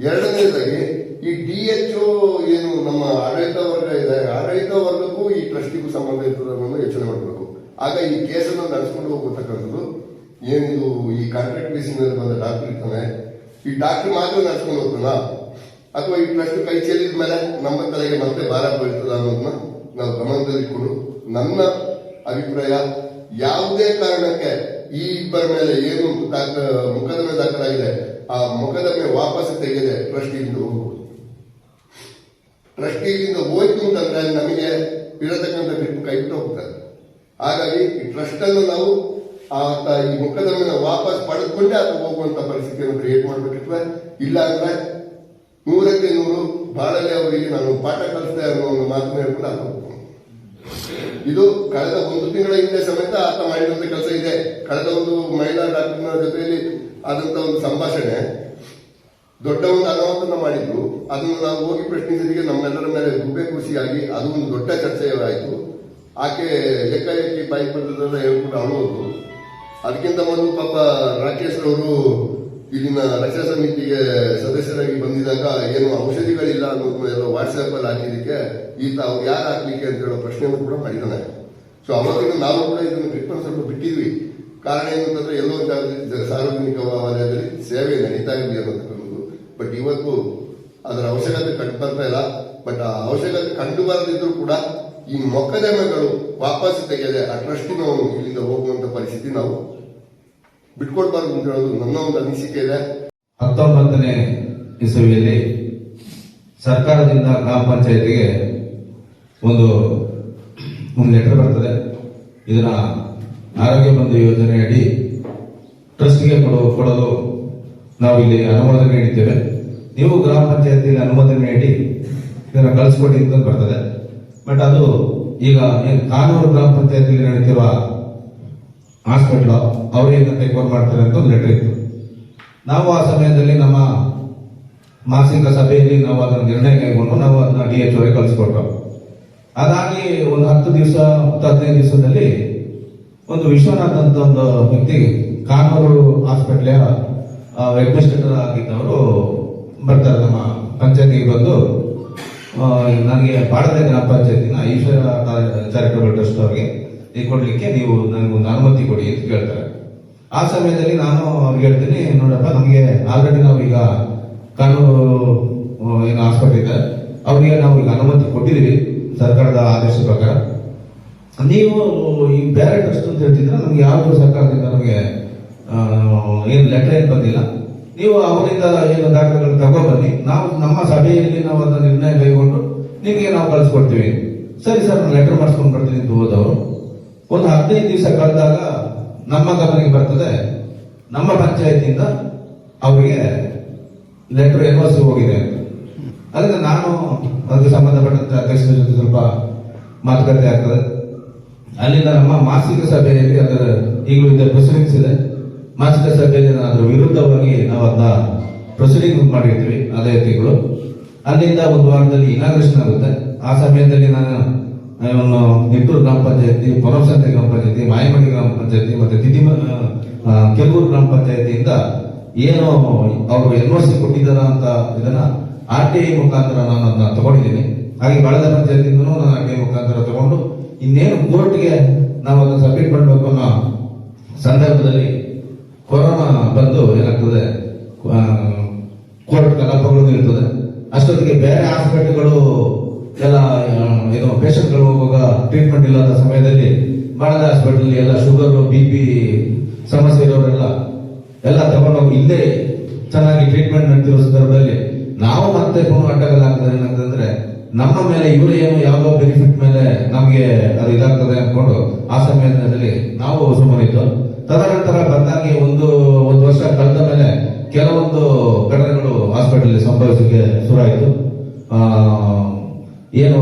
ಎರಡನೇದಾಗಿ ಈ DHO ಏನು ನಮ್ಮ ಆಡಳಿತ ವರ್ಗ ಇದೆ, ಆಡಳಿತ ವರ್ಗಕ್ಕೂ ಈ ಟ್ರಸ್ಟಿಗೂ ಸಂಬಂಧ ಇರ್ತದ ಅನ್ನೋದು ಯೋಚನೆ ಮಾಡಬೇಕು. ಆಗ ಈ ಕೇಸನ್ನು ನಡೆಸ್ಕೊಂಡು ಹೋಗ್ತಕ್ಕಂಥದ್ದು ಏನಿದು ಈ ಕಾಂಟ್ರಾಕ್ಟ್ ಬೇಸಿಸ್ ಮೇಲೆ ಬಂದ ಡಾಕ್ಟರ್ ಇರ್ತಾನೆ, ಈ ಡಾಕ್ಟರ್ ಮಾತ್ರ ನಡೆಸ್ಕೊಂಡು ಹೋಗ್ತಾನ ಅಥವಾ ಈ ಟ್ರಸ್ಟ್ ಕೈ ಚೆಲ್ಲಿದ ಮೇಲೆ ನಮ್ಮ ತಲೆಗೆ ಮತ್ತೆ ಭಾರ ಬೀಳ್ತದ ಅನ್ನೋದನ್ನ ನಾವು ಗಮನದಲ್ಲಿಟ್ಕೊಂಡು, ನನ್ನ ಅಭಿಪ್ರಾಯ ಯಾವುದೇ ಕಾರಣಕ್ಕೆ ಈ ಇಬ್ಬರ ಮೇಲೆ ಏನು ಮೊಕದ್ದಮೆ ದಾಖಲಾಗಿದೆ ಆ ಮೊಕದ್ದಮೆ ವಾಪಸ್ ತೆಗೆಯದೆ ಟ್ರಸ್ಟಿಯಿಂದ ಹೋಗ್ಬೋದು. ಟ್ರಸ್ಟಿಯಿಂದ ಹೋಯ್ತು ಅಂತಂದ್ರೆ ನಮಗೆ ಇರತಕ್ಕಂಥ ಗ್ರಿಪ್ ಕೈಬಿಟ್ಟು ಹೋಗ್ತಾರೆ. ಹಾಗಾಗಿ ಈ ಟ್ರಸ್ಟ್ ಅನ್ನು ನಾವು ಈ ಮೊಕದ್ದಮೆನ ವಾಪಸ್ ಪಡೆದುಕೊಂಡೇ ಅದು ಹೋಗುವಂತ ಪರಿಸ್ಥಿತಿಯನ್ನು ಕ್ರಿಯೇಟ್ ಮಾಡಬೇಕಿರ್ತದೆ. ಇಲ್ಲ ಅಂದ್ರೆ 100ಕ್ಕೆ 100 ಬಾಳಲ್ಲಿ ಅವರಿಗೆ ನಾನು ಪಾಠ ಕಲಿಸ್ದೆ ಅನ್ನೋ ಒಂದು ಮಾತನ್ನು ಹೇಳ್ಕೊಂಡು ಆತ ಹೋಗ್ತೀನಿ. ಇದು ಕಳೆದ 1 ತಿಂಗಳ ಹಿಂದೆ ಸಮೇತ ಆತ ಮಾಡಿದಂತ ಕೆಲಸ ಇದೆ. ಕಳೆದ ಒಂದು ಮಹಿಳಾ ಡಾಕ್ಟರ್ನ ಜೊತೆಯಲ್ಲಿ ಆದಂತ ಒಂದು ಸಂಭಾಷಣೆ ದೊಡ್ಡ ಒಂದು ಅನಾಹುತನ ಮಾಡಿದ್ರು. ಅದನ್ನು ನಾವು ಹೋಗಿ ಪ್ರಶ್ನಿಸಿದಿಗೆ ನಮ್ಮೆಲ್ಲರ ಮೇಲೆ ಗುಬ್ಬೆ ಖುಷಿಯಾಗಿ ಅದು ಒಂದು ದೊಡ್ಡ ಚರ್ಚೆಯಾಯಿತು. ಆಕೆ ಏಕಾಏಕಿ ಬಾಯಿ ಪಡೆದಲ್ಲ ಹೇಳ್ಕೊಂಡು ಅಳುವುದು. ಅದಕ್ಕಿಂತ ಮೊದಲು ಪಾಪ ರಾಕೇಶ್ ಅವರು ಇಲ್ಲಿನ ರಕ್ಷಾ ಸಮಿತಿಗೆ ಸದಸ್ಯರಾಗಿ ಬಂದಿದಾಗ ಏನು ಔಷಧಿಗಳಿಲ್ಲ ಅನ್ನೋದನ್ನ ಎಲ್ಲ ವಾಟ್ಸ್ಆಪ್ ಅಲ್ಲಿ ಹಾಕಿದಕ್ಕೆ ಈತ ಅವ್ರು ಯಾರು ಹಾಕ್ಲಿಕ್ಕೆ ಅಂತ ಹೇಳೋ ಪ್ರಶ್ನೆಯನ್ನು ಕೂಡ ಮಾಡಿದ್ದಾನೆ. ಸೊ ಅವತ್ತಿನ ನಾವು ಕೂಡ ಇದನ್ನು ಟ್ರೀಟ್ಮೆಂಟ್ ಸ್ವಲ್ಪ ಬಿಟ್ಟಿದ್ವಿ. ಕಾರಣ ಏನಂತಂದ್ರೆ ಎಲ್ಲೋ ಸಾರ್ವಜನಿಕ ವಲಯದಲ್ಲಿ ಸೇವೆ ನಡೀತಾ ಇರಲಿ ಅನ್ನೋದಕ್ಕಂಥದ್ದು. ಬಟ್ ಇವತ್ತು ಅದರ ಅವಶ್ಯಕತೆ ಕಂಡು ಬರ್ತಾ ಇಲ್ಲ. ಬಟ್ ಆ ಅವಶ್ಯಕತೆ ಕಂಡು ಬರದಿದ್ರು ಕೂಡ ಈ ಮೊಕದ್ದಮೆಗಳು ವಾಪಸ್ ತೆಗೆಯದೆ ಆ ಟ್ರಸ್ಟಿನ ಇಲ್ಲಿಂದ ಹೋಗುವಂತ ಪರಿಸ್ಥಿತಿ ನಾವು ಬಿಟ್ಕೊಡ್ಬಾರ್ದು ಅಂತ ಹೇಳೋದು ನನ್ನ ಒಂದು ಅನಿಸಿಕೆ ಇದೆ. 19ನೇ ಇಸವಿಯಲ್ಲಿ ಸರ್ಕಾರದಿಂದ ಗ್ರಾಮ ಪಂಚಾಯತಿಗೆ ಒಂದು ಲೆಟರ್ ಬರ್ತದೆ. ಇದನ್ನ ಆರೋಗ್ಯ ಬಂಧು ಯೋಜನೆಯಡಿ ಟ್ರಸ್ಟ್ಗೆ ಕೊಡಲು ನಾವು ಇಲ್ಲಿ ಅನುಮೋದನೆ ನೀಡಿದ್ದೇವೆ. ನೀವು ಗ್ರಾಮ ಪಂಚಾಯತಿಯಲ್ಲಿ ಅನುಮೋದನೆ ನೀಡಿ ಇದನ್ನು ಕಳಿಸ್ಕೊಡಿ ಅಂತ ಬರ್ತದೆ. ಬಟ್ ಅದು ಈಗ ಕಾನೂರು ಗ್ರಾಮ ಪಂಚಾಯತಿಯಲ್ಲಿ ನಡೀತಿರುವ ಹಾಸ್ಪಿಟಲ್ ಅವರೇನು ಟೇಕ್ ಓವರ್ ಮಾಡ್ತಾರೆ ಅಂತ ಒಂದು ಲೆಟರ್ ಇತ್ತು. ನಾವು ಆ ಸಮಯದಲ್ಲಿ ನಮ್ಮ ಮಾಸಿಕ ಸಭೆಯಲ್ಲಿ ನಾವು ಅದನ್ನು ನಿರ್ಣಯ ಕೈಗೊಂಡು ನಾವು ಅದನ್ನ DHO ಅವರಿಗೆ ಕಳಿಸ್ಕೊಟ್ರು. ಅದಾಗಿ ಒಂದು 10 ದಿವಸ 15 ದಿವಸದಲ್ಲಿ ಒಂದು ವಿಶ್ವನಾಥ್ ಅಂತ ಒಂದು ವ್ಯಕ್ತಿ ಕಾನೂರು ಹಾಸ್ಪಿಟಲ್ ಅಡ್ಮಿನಿಸ್ಟ್ರೇಟರ್ ಆಗಿದ್ದವರು ಬರ್ತಾರೆ ನಮ್ಮ ಪಂಚಾಯತಿಗೆ ಬಂದು ನನಗೆ ಬಾಡದೆ ಗ್ರಾಮ ಪಂಚಾಯತಿನ ಈಶ್ವರ ಚಾರಿಟಬಲ್ ಟ್ರಸ್ಟ್ ಅವರಿಗೆ ಕೊಡ್ಲಿಕ್ಕೆ ನೀವು ನನಗೊಂದು ಅನುಮತಿ ಕೊಡಿ ಅಂತ ಕೇಳ್ತಾರೆ. ಆ ಸಮಯದಲ್ಲಿ ನಾನು ಅವ್ರಿಗೆ ಹೇಳ್ತೀನಿ, ನೋಡಪ್ಪ ನಮಗೆ ಆಲ್ರೆಡಿ ನಾವೀಗ ಕಾನೂರು ಏನು ಹಾಸ್ಪಿಟಲ್ ಇದೆ ಅವರಿಗೆ ನಾವು ಈಗ ಅನುಮತಿ ಕೊಟ್ಟಿದ್ದೀವಿ ಸರ್ಕಾರದ ಆದೇಶ ಪ್ರಕಾರ. ನೀವು ಈ ಬೇರೆ ಟ್ರಸ್ಟ್ ಅಂತ ಹೇಳ್ತಿದ್ರೆ ನಮ್ಗೆ ಯಾವುದು ಸರ್ಕಾರದಿಂದ ನಮಗೆ ಏನು ಲೆಟರ್ ಏನು ಬಂದಿಲ್ಲ. ನೀವು ಅವರಿಂದ ಏನು ದಾಖಲೆಗಳು ತಗೊಬನ್ನಿ, ನಾವು ನಮ್ಮ ಸಭೆಯಲ್ಲಿ ನಾವು ಅದನ್ನ ನಿರ್ಣಯ ಕೈಗೊಂಡು ನಿಮಗೆ ನಾವು ಕಳಿಸ್ಕೊಡ್ತೀವಿ. ಸರಿ ಸರ್, ನಾನು ಲೆಟರ್ ಮಾಡಿಸ್ಕೊಂಡು ಬರ್ತೀನಿ ಅಂತ ಹೋದವರು ಒಂದು 15 ದಿವಸ ಕಳೆದಾಗ ನಮ್ಮ ಗಮನಕ್ಕೆ ಬರ್ತದೆ, ನಮ್ಮ ಪಂಚಾಯತಿಯಿಂದ ಅವರಿಗೆ ಲೆಟರ್ NOC ಹೋಗಿದೆ ಅಂತ. ಅದರಿಂದ ನಾನು ಅದಕ್ಕೆ ಸಂಬಂಧಪಟ್ಟಂತೆ ಅಧ್ಯಕ್ಷರ ಜೊತೆ ಸ್ವಲ್ಪ ಮಾತುಕತೆ ಆಗ್ತದೆ. ಅಲ್ಲಿಂದ ನಮ್ಮ ಮಾಸಿಕ ಸಭೆಯಲ್ಲಿ ಅದರ ಈಗಲೂ ಇದರ ಪ್ರೊಸೀಡಿಂಗ್ಸ್ ಇದೆ. ಮಾಸಿಕ ಸಭೆಯಲ್ಲಿ ಅದರ ವಿರುದ್ಧವಾಗಿ ನಾವು ಅದನ್ನ ಪ್ರೊಸೀಡಿಂಗ್ ಮಾಡಿರ್ತೀವಿ ಅದೇ ತಿಂಗಳು. ಅಲ್ಲಿಂದ ಒಂದು ವಾರದಲ್ಲಿ ಇನಾಗ್ರೇಷನ್ ಆಗುತ್ತೆ. ಆ ಸಮಯದಲ್ಲಿ ನಾನು ನಿಟ್ಟೂರು ಗ್ರಾಮ ಪಂಚಾಯತಿ, ಪೊನಸಂತೆ ಗ್ರಾಮ ಪಂಚಾಯತಿ, ಮಾಯಮಡಿ ಗ್ರಾಮ ಪಂಚಾಯತಿ ಮತ್ತೆ ಕೆರೂರು ಗ್ರಾಮ ಪಂಚಾಯತಿಯಿಂದ ಏನು ಅವರು NOC ಕೊಟ್ಟಿದ್ದಾರ ಅಂತ ಇದನ್ನ RTI ಮುಖಾಂತರ ನಾನು ಅದನ್ನ ತಗೊಂಡಿದ್ದೀನಿ. ಹಾಗೆ ಬಳದ ಪಂಚಾಯತಿಯಿಂದ ನಾನು RTI ಮುಖಾಂತರ ತಗೊಂಡು ಇನ್ನೇನು ಕೋರ್ಟ್ಗೆ ನಾವು ಅದನ್ನ ಸಬ್ಮಿಟ್ ಮಾಡಬೇಕು ಅನ್ನೋ ಸಂದರ್ಭದಲ್ಲಿ ಕೊರೋನಾ ಬಂದು ಏನಾಗ್ತದೆ, ಕೋರ್ಟ್ ಕಲಾಪಗಳು ಇರ್ತದೆ. ಅಷ್ಟೊತ್ತಿಗೆ ಬೇರೆ ಹಾಸ್ಪಿಟಲ್ಗಳು ಎಲ್ಲ ಏನು ಪೇಷಂಟ್ಗಳು ಹೋಗುವಾಗ ಟ್ರೀಟ್ಮೆಂಟ್ ಇಲ್ಲದ ಸಮಯದಲ್ಲಿ ಬಾಳದ ಹಾಸ್ಪಿಟಲ್ ಎಲ್ಲ ಶುಗರ್ BP ಸಮಸ್ಯೆ ಇರೋರೆಲ್ಲ ಎಲ್ಲ ತಗೊಂಡೋಗಿ ಇಲ್ಲೇ ಚೆನ್ನಾಗಿ ಟ್ರೀಟ್ಮೆಂಟ್ ನಡೆತಿರೋ ಸಂದರ್ಭದಲ್ಲಿ ನಾವು ಮತ್ತೆ ಅಡ್ಡಗಲಾಗ್ತದೆ. ಏನಂತಂದ್ರೆ ನಮ್ಮ ಮೇಲೆ ಇವರು ಏನು ಯಾವುದೋ ಬೆನಿಫಿಟ್ ಮೇಲೆ ನಮಗೆ ಅದು ಇದಾಗ್ತದೆ ಅನ್ಕೊಂಡು ಆ ಸಮಯದಲ್ಲಿ ನಾವು ಸುಮ್ಮನಿದ್ದು. ತದನಂತರ ಬಂದಾಗೆ ಒಂದು ವರ್ಷ ಕಳೆದ ಮೇಲೆ ಕೆಲವೊಂದು ಘಟನೆಗಳು ಹಾಸ್ಪಿಟಲ್ ಸಂಭವಿಸಲಿಕ್ಕೆ ಶುರುವಾಯಿತು. ಏನು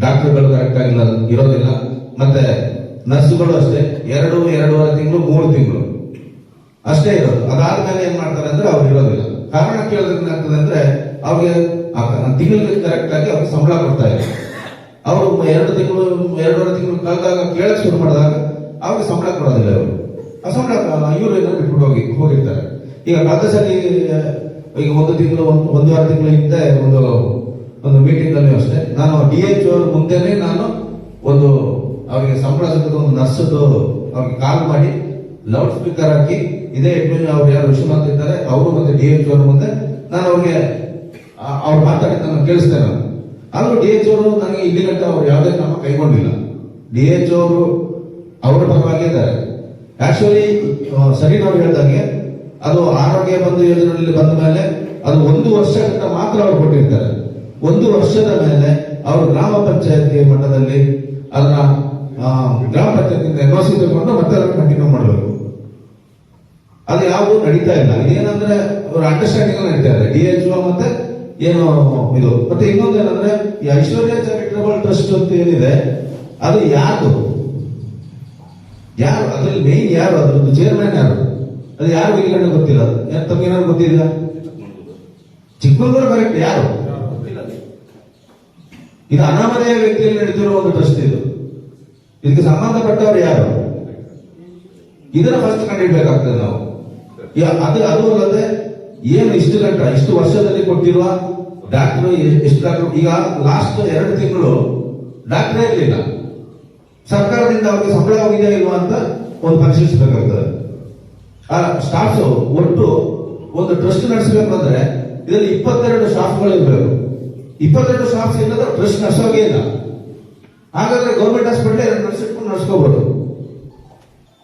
ಡಾಕ್ಟರ್ಗಳು ಕರೆಕ್ಟ್ ಆಗಿಲ್ಲ ಇರೋದಿಲ್ಲ, ಮತ್ತೆ ನರ್ಸುಗಳು ಅಷ್ಟೇ 2.5 ತಿಂಗಳು 3 ತಿಂಗಳು ಅಷ್ಟೇ ಇರೋದು. ಅದಾದ್ಮೇಲೆ ಏನ್ ಮಾಡ್ತಾರೆ ಅಂದ್ರೆ ಅವ್ರು ಇರೋದಿಲ್ಲ. ಕಾರಣ ಕೇಳೋದ್ರಿಂದ ಏನಾಗ್ತದೆ ಅಂದ್ರೆ ಅವ್ರಿಗೆ ತಿಂಗಳಿಗೆ ಕರೆಕ್ಟ್ ಆಗಿ ಅವ್ರಿಗೆ ಸಂಬಳ ಕೊಡ್ತಾ ಇಲ್ಲ. ಅವರು 2 ತಿಂಗಳು 2.5 ತಿಂಗಳು ಕಳೆದಾಗ ಕೇಳಕ್ ಶುರು ಮಾಡಿದಾಗ ಅವ್ರಿಗೆ ಸಂಬಳ ಕೊಡೋದಿಲ್ಲ. ಅವರು ಆ ಸಂಬಳ ಇವರು ಏನೋ ಬಿಟ್ಬಿಟ್ಟು ಹೋಗಿರ್ತಾರೆ. ಈಗ ಕಳೆದ ಸಲ ಈಗ 1 ತಿಂಗಳು 1.5 ತಿಂಗಳ ಹಿಂದೆ ಒಂದು ಮೀಟಿಂಗ್ ಅಲ್ಲಿ ಅಷ್ಟೇ ನಾನು DH ಅವ್ರ ಮುಂದೆನೆ ನಾನು ಅವ್ರಿಗೆ ಸಂಬಳ ಸಿಕ್ಕದ ಒಂದು ನರ್ಸದ್ದು ಅವ್ರಿಗೆ ಕಾಲ್ ಮಾಡಿ ಲೌಡ್ ಸ್ಪೀಕರ್ ಹಾಕಿ ಇದೇ ಅವ್ರು ಯಾರು ವಿಶ್ವನಾಥ್ ಇದ್ದಾರೆ ಅವರು ಮತ್ತೆ DH ಅವ್ರ ಮುಂದೆ ನಾನು ಅವ್ರಿಗೆ ಅವ್ರು ಮಾತಾಡಿದ ನಾನು ಕೇಳಿಸ್ತೇನೆ. ಆದ್ರೂ DH ಅವರು ನನಗೆ ಇಲ್ಲಿ ಗಂಟೆ ಅವ್ರು ಯಾವುದೇ ಕ್ರಮ ಕೈಗೊಂಡಿಲ್ಲ. DH ಅವರು ಅವರ ಪರವಾಗಿ ಇದ್ದಾರೆ. ಆಕ್ಚುಲಿ ಸರಿ ನಾವು ಹೇಳಿದಾಗೆ ಅದು ಆರೋಗ್ಯ ಬಂಧು ಯೋಜನೆಯಲ್ಲಿ ಬಂದ ಮೇಲೆ ಅದು 1 ವರ್ಷ ಮಾತ್ರ ಅವ್ರು ಕೊಟ್ಟಿರ್ತಾರೆ. 1 ವರ್ಷದ ಮೇಲೆ ಅವರು ಗ್ರಾಮ ಪಂಚಾಯತಿ ಮಟ್ಟದಲ್ಲಿ ಅದನ್ನ ಗ್ರಾಮ ಪಂಚಾಯತಿಯಿಂದ NOC ತಗೊಂಡು ಮತ್ತೆ ಅದನ್ನು ಕಂಟಿನ್ಯೂ ಮಾಡಬೇಕು. ಅದು ಯಾವುದು ನಡೀತಾ ಇಲ್ಲ. ಇದೇನಂದ್ರೆ ಅವ್ರ ಅಂಡರ್ಸ್ಟ್ಯಾಂಡಿಂಗ್ ನಡೀತಾ ಇದೆ DHO ಮತ್ತೆ ಏನು ಇದು. ಮತ್ತೆ ಇನ್ನೊಂದು ಏನಂದ್ರೆ ಈ ಐಶ್ವರ್ಯ ಚಾರಿಟಬಲ್ ಟ್ರಸ್ಟ್ ಅಂತ ಏನಿದೆ ಅದು ಯಾರು ಅದ್ರಲ್ಲಿ ಮೇನ್ ಯಾರು ಅದ್ರದ್ದು ಚೇರ್ಮನ್ ಯಾರು ಅದು ಯಾರು ಇಲ್ಲಿ ಗೊತ್ತಿಲ್ಲ. ತಮ್ಗೇನಾದ್ರು ಗೊತ್ತಿಲ್ಲ? ಚಿಕ್ಕಮಗಳೂರು ಕರೆಕ್ಟ್ ಯಾರು ಇದು ಅನಾಮಧೇಯ ವ್ಯಕ್ತಿಯಲ್ಲಿ ನಡೀತಿರೋ ಒಂದು ಟ್ರಸ್ಟ್ ಇದು. ಇದಕ್ಕೆ ಸಂಬಂಧಪಟ್ಟವರು ಯಾರು ಇದನ್ನ ಫಸ್ಟ್ ಕಂಡುಹಿಡಬೇಕಾಗ್ತದೆ ನಾವು. ಅದು ಅಲ್ಲದೆ ಏನು ಇಷ್ಟು ವರ್ಷದಲ್ಲಿ ಕೊಟ್ಟಿರುವ ಡಾಕ್ಟರ್ ಎಷ್ಟು ಡಾಕ್ಟರ್ ಈಗ ಲಾಸ್ಟ್ 2 ತಿಂಗಳು ಡಾಕ್ಟರೇ ಇರಲಿಲ್ಲ. ಸರ್ಕಾರದಿಂದ ಅವ್ರಿಗೆ ಸಂಬಳ ಹೋಗಿದೆಯಾ ಇಲ್ವಾ ಅಂತ ಒಂದು ಪರಿಶೀಲಿಸಬೇಕಾಗ್ತದೆ. ಆ ಸ್ಟಾಫ್ಸ್ ಒಟ್ಟು ಒಂದು ಟ್ರಸ್ಟ್ ನಡೆಸಬೇಕು ಅಂದ್ರೆ ಇದರಲ್ಲಿ 22 ಸ್ಟಾಫ್ಗಳು ಇರಬೇಕು. 22 ಸ್ಟಾಫ್ಸ್ ಇಲ್ಲದ ಟ್ರಸ್ಟ್ ನಡೆಸೋಗೇ ಇಲ್ಲ. ಹಾಗಾದ್ರೆ ಗೌರ್ಮೆಂಟ್ ಹಾಸ್ಪಿಟಲ್ 2 ನರ್ಸ್ ಇಟ್ಕೊಂಡು ನಡೆಸ್ಕೋಬಹುದು.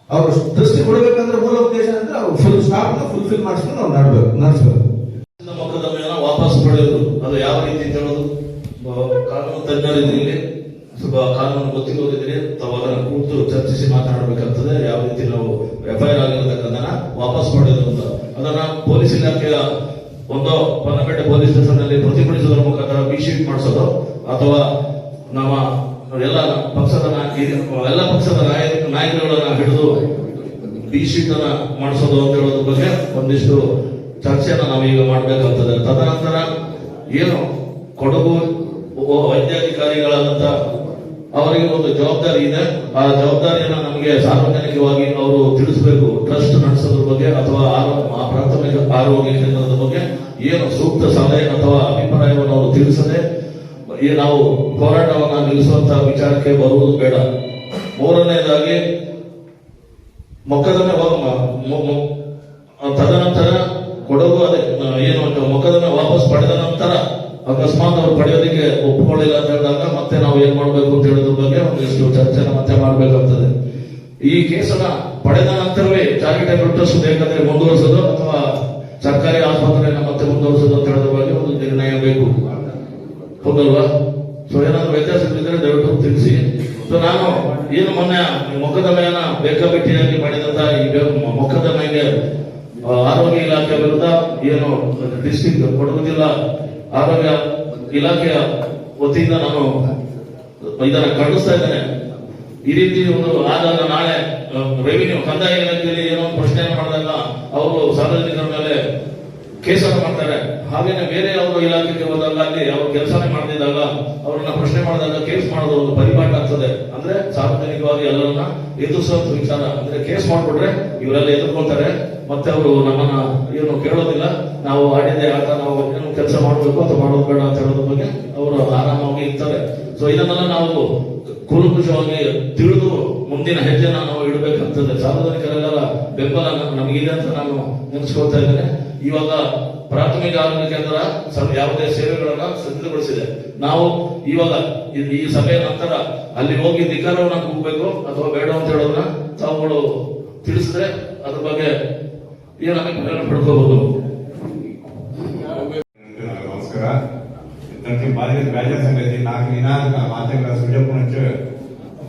ಅವ್ರು ಟ್ರಸ್ಟ್ ಕೊಡಬೇಕಂದ್ರೆ ಮೂಲ ಉದ್ದೇಶ ಅಂದ್ರೆ ಅವ್ರು ಫುಲ್ ಸ್ಟಾಫ್ ಫುಲ್ಫಿಲ್ ಮಾಡಿಸ್ಕೊಂಡು ಅವ್ರು ನಡೆಸಬೇಕು. ಮೊಕದ್ದಮೆಯನ್ನು ವಾಪಸ್ ಪಡೆಯೋದು ಅದು ಯಾವ ರೀತಿ ಅಂತ ಹೇಳೋದು ಕಾನೂನು ತಜ್ಞರಿದ್ದೀರಿ, ಸ್ವಲ್ಪ ಕಾನೂನು ಗೊತ್ತಿರೋದಿದ್ರೆ ತಾವು ಅದನ್ನು ಕೂತು ಚರ್ಚಿಸಿ ಮಾತನಾಡಬೇಕಾಗ್ತದೆ. ಯಾವ ರೀತಿ ನಾವು FIR ಆಗಿರತಕ್ಕಂಥನ್ನ ವಾಪಸ್ ಪಡೆಯೋದು ಅಂತ ಅದನ್ನ ಪೊಲೀಸ್ ಇಲಾಖೆಯ ಪೊನ್ನಪೇಟೆ ಪೊಲೀಸ್ ಸ್ಟೇಷನ್ ನಲ್ಲಿ ಪ್ರತಿಭಟಿಸುವುದರ ಮುಖಾಂತರ ಶೀಟ್ ಮಾಡಿಸೋದು ಅಥವಾ ನಮ್ಮ ಎಲ್ಲ ಪಕ್ಷದ ನಾಯಕರುಗಳನ್ನ ಹಿಡಿದು ಶೀಟ್ ಅನ್ನ ಮಾಡಿಸೋದು ಅಂತ ಹೇಳೋದ್ರ ಬಗ್ಗೆ ಒಂದಿಷ್ಟು ಚರ್ಚೆಯನ್ನು ನಾವೀಗ ಮಾಡಬೇಕಾಗ್ತದೆ. ತದನಂತರ ಏನು ಕೊಡಗು ವೈದ್ಯಾಧಿಕಾರಿಗಳಾದಂತ ಅವರಿಗೆ ಒಂದು ಜವಾಬ್ದಾರಿ ಇದೆ. ಆ ಜವಾಬ್ದಾರಿಯನ್ನು ನಮಗೆ ಸಾರ್ವಜನಿಕವಾಗಿ ಅವರು ತಿಳಿಸಬೇಕು. ಟ್ರಸ್ಟ್ ನಡೆಸೋದ್ರ ಬಗ್ಗೆ ಅಥವಾ ಪ್ರಾಥಮಿಕ ಆರೋಗ್ಯ ಕೇಂದ್ರದ ಬಗ್ಗೆ ಏನು ಸೂಕ್ತ ಸಲಹೆ ಅಥವಾ ಅಭಿಪ್ರಾಯವನ್ನು ಅವರು ತಿಳಿಸದೆ ನಾವು ಹೋರಾಟವನ್ನು ನಿಲ್ಲಿಸುವಂತಹ ವಿಚಾರಕ್ಕೆ ಬರುವುದು ಬೇಡ. ಮೂರನೇದಾಗಿ ಮೊಕದ್ದಮೆ ತದನಂತರ ಕೊಡಗು ಏನು ಮೊಕದ್ದಮೆ ವಾಪಸ್ ಪಡೆದ ನಂತರ ಅಕಸ್ಮಾತ್ ಅವರು ಪಡೆಯೋದಕ್ಕೆ ಒಪ್ಪಿಕೊಳ್ಳಿಲ್ಲ ಅಂತ ಹೇಳಿದಾಗ ಮತ್ತೆ ನಾವು ಏನ್ ಮಾಡ್ಬೇಕು ಅಂತ ಹೇಳೋದ್ರ ಬಗ್ಗೆ ಒಂದಿಷ್ಟು ಚರ್ಚೆನ ಮತ್ತೆ ಮಾಡ್ಬೇಕಾಗ್ತದೆ. ಈ ಕೇಸನ್ನ ಪಡೆದ ನಂತರವೇ ಚಾರಿಟೇಬಲ್ ಟ್ರಸ್ಟ್ ಬೇಕಾದ್ರೆ ಮುಂದುವರಿಸೋದು ಅಥವಾ ಸರ್ಕಾರಿ ಆಸ್ಪತ್ರೆಯನ್ನ ಮತ್ತೆ ಮುಂದುವರಿಸೋದು ಅಂತ ಹೇಳೋದ್ರ ಬಗ್ಗೆ ಒಂದು ನಿರ್ಣಯ ಬೇಕು. ಹೌದಲ್ವಾ? ಸೊ ಏನಾದ್ರು ವ್ಯತ್ಯಾಸಗಳಿದ್ರೆ ದಯವಿಟ್ಟು ತಿಳಿಸಿ. ಸೊ ನಾನು ಏನು ಮೊನ್ನೆ ಮೊಕದ್ದಮೆಯನ್ನ ಬೇಕಾಬಿಟ್ಟಿಯಾಗಿ ಮಾಡಿದಂತ ಈ ಮೊಕದ್ದಮೆಗೆ ಆರೋಗ್ಯ ಇಲಾಖೆ ವಿರುದ್ಧ ಏನು ಡಿಸ್ಟ್ರಿಕ್ಟ್ ಕೊಡಗು ಜಿಲ್ಲಾ ಆರೋಗ್ಯ ಇಲಾಖೆಯ ವತಿಯಿಂದ ನಾನು ಇದನ್ನ ಖಂಡಿಸ್ತಾ ಇದ್ದೇನೆ. ಈ ರೀತಿ ಒಂದು ಆದಾಗ ನಾಳೆ ರೆವಿನ್ಯೂ ಕಂದಾಯ ಇಲಾಖೆಯಲ್ಲಿ ಏನೋ ಒಂದು ಪ್ರಶ್ನೆಯನ್ನು ಮಾಡಿದಾಗ ಅವರು ಸಾರ್ವಜನಿಕರ ಮೇಲೆ ಕೇಸನ್ನು ಮಾಡ್ತಾರೆ. ಹಾಗೇನೆ ಬೇರೆ ಅವರು ಇಲಾಖೆಗೆ ಹೋದಾಗ ಅಲ್ಲಿ ಅವರು ಕೆಲಸನೇ ಮಾಡದಿದ್ದಾಗ ಅವರನ್ನ ಪ್ರಶ್ನೆ ಮಾಡಿದಾಗ ಕೇಸ್ ಮಾಡೋದು ಒಂದು ಪರಿಪಾಠ ಆಗ್ತದೆ. ಅಂದ್ರೆ ಸಾರ್ವಜನಿಕವಾಗಿ ಎಲ್ಲರನ್ನ ಎದುರಿಸುವಂತ ವಿಚಾರ. ಅಂದ್ರೆ ಕೇಸ್ ಮಾಡ್ಬಿಟ್ರೆ ಇವರೆಲ್ಲ ಎದುರ್ಕೊಳ್ತಾರೆ, ಮತ್ತೆ ಅವರು ನಮ್ಮನ್ನ ಏನು ಕೇಳೋದಿಲ್ಲ. ನಾವು ಆಡಿದ್ದೆ ಆಟ, ನಾವು ಏನು ಕೆಲಸ ಮಾಡಬೇಕು ಅಥವಾ ಮಾಡೋದು ಬೇಡ ಅಂತ ಹೇಳೋದ್ರ ಬಗ್ಗೆ ಅವರು ಆರಾಮವಾಗಿ ಇರ್ತಾರೆ. ಸೊ ಇದನ್ನೆಲ್ಲ ನಾವು ಕೂಲಂಕುಷವಾಗಿ ತಿಳಿದು ಮುಂದಿನ ಹೆಜ್ಜೆನ ನಾವು ಇಡಬೇಕಂತದೆ. ಸಾರ್ವಜನಿಕರೆಲ್ಲರ ಬೆಂಬಲ ನಮಗಿದೆ ಅಂತ ನಾನು ನೆನೆಸ್ಕೊಳ್ತಾ ಇದ್ದೇನೆ. ಇವಾಗ ಪ್ರಾಥಮಿಕ ಆರೋಗ್ಯ ಕೇಂದ್ರ ಯಾವುದೇ ಸೇವೆಗಳನ್ನ ಸಿದ್ಧಗೊಳಿಸಿದೆ. ನಾವು ಇವಾಗ ಈ ಸಭೆಯ ನಂತರ ಅಲ್ಲಿ ಹೋಗಿ ಧಿಕಾರವನ್ನ ಕೂಗಬೇಕು ಅಥವಾ ಬೇಡ ಅಂತ ಹೇಳೋದನ್ನ ತಾವುಗಳು ತಿಳಿಸಿದ್ರೆ ಅದ್ರ ಬಗ್ಗೆ ಏನು ಅಭಿಪ್ರಾಯ ಪಡ್ಕೋಬಹುದು. ನಮಸ್ಕಾರ. ಭಾರಿ ಬೇಜಾರ ಸಂಗತಿ నాకు నినాక మాచంగ సుజపునచ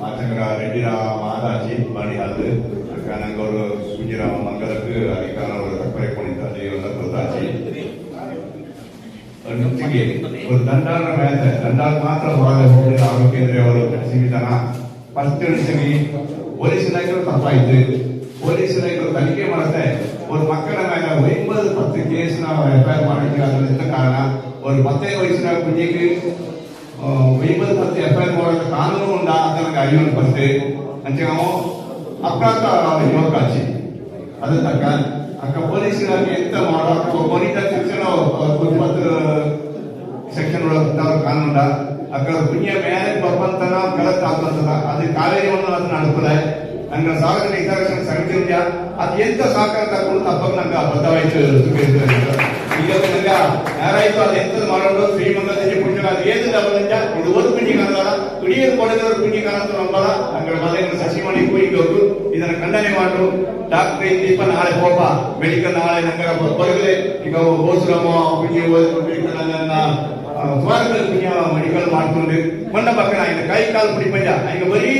మాచంగ రెడ్డిరా మాదాచి బాడి ಹಾದು ನಂಗೆ ಅವರು ಸುಜಿರಾಮ ಮಂಗಲಕ್ಕೆ ಅಧಿಕಾರ ಅವರು ತಪ್ಪರೆ ಕೊಂಡಿದ್ದಾರೆ ಇವರ ಗೊತ್ತಾಚಿ ನುಚ್ಚಿಗೆ ಒಂದು ದಂಡಾರ ಮೇಲೆ ದಂಡಾರ ಮಾತ್ರ ಹೊರಗೆ ಹೋಗಿದ ಆರೋಗ್ಯ ಅವರು ಸೀಮಿತನ ಫಸ್ಟ್ ನಿಮಿಷಕ್ಕೆ ಪೊಲೀಸ್ ಇಲಾಖೆಗಳು ತಪ್ಪಾಯಿತು ಪೊಲೀಸ್ ಇಲಾಖೆಗಳು ತನಿಖೆ ಮಾಡುತ್ತೆ ஒரு ಮಕ್ಕಳ ಮೇಲೆ 50 ಕೇಸ್ ನಾವು ಎಫ್ಐಆರ್ ಮಾಡಿದ್ವಿ ಅದರಿಂದ ಕಾರಣ ஒரு 10 ವಯಸ್ಸಿನ ಕುഞ്ഞിಗೆ 50 ಎಫ್ಐಆರ್ ಮಾಡೋದು ಕಾನೂನು ಉಂಡ ಅಂತ ನನಗೆ ಅರಿವು ಬಂತು ಅಂಚೆ ನಾವು ಅಪರಾಧ ಯುವಕಾಚಿ ಅದು ತಕ್ಕ ಅಕ್ಕ ಪೊಲೀಸ್ ಇಲಾಖೆ ಎಂತ ಮಾಡೋ ಮಾನಿಟರ್ ಸೆಕ್ಷನ್ 20 ಸೆಕ್ಷನ್ ಒಳಗೆ ಕಾನೂನ ಅಕ್ಕ ಕುഞ്ഞ ಮೇಲೆ ಬಪ್ಪಂತನ ಗಲತ್ ಆಗ್ತದ ಅದು ಕಾವೇರಿಯನ್ನು ಅದನ್ನ ನಡುಪದೆ ನಂಗೆ ಸಾರ್ವಜನಿಕ ಹಿತಾರಕ್ಷಣೆ ಸಮಿತಿ ಅದು ಎಂತ ಸಹಕಾರ ತಗೊಂಡು ತಪ್ಪಾಗ ನಂಗೆ ಬದ್ಧವಾಯ್ತು ಈಗ ಯಾರಾಯ್ತು ಅದು ಎಂತದ್ದು ಮಾಡೋದು ಶ್ರೀಮಂತ ಪುಣ್ಯ ಅದು ಏನಿಲ್ಲ ಬದಂಜ ಇದು ಒಂದು ಪುಣ್ಯ ಕಾಣಲ್ಲ ಕುಡಿಯೋದು ಕೊಡದವರು ಪುಣ್ಯ ಕಾಣಂತ ನಂಬಲ್ಲ ಹಂಗ ಮನೆಯನ್ನು ಸಸಿಮಣಿ ಕೂಯಿಗೋರು ಇದನ್ನ ಖಂಡನೆ ಮಾಡು ಡಾಕ್ಟರ್ ದೀಪ ನಾಳೆ ಹೋಪ ಮೆಡಿಕಲ್ ನಾಳೆ ನಂಗೆ ಬರಗಲೆ ಈಗ ಹೋಸ್ರಮ ಪುಣ್ಯ ಸುಮಾರು ಪುಣ್ಯ ಮೆಡಿಕಲ್ ಮಾಡ್ಕೊಂಡು ಮೊನ್ನ ಪಕ್ಕನ ಈಗ ಕೈ ಕಾಲು ಪುಡಿ ಪಂಜ ಈಗ ಬರೀ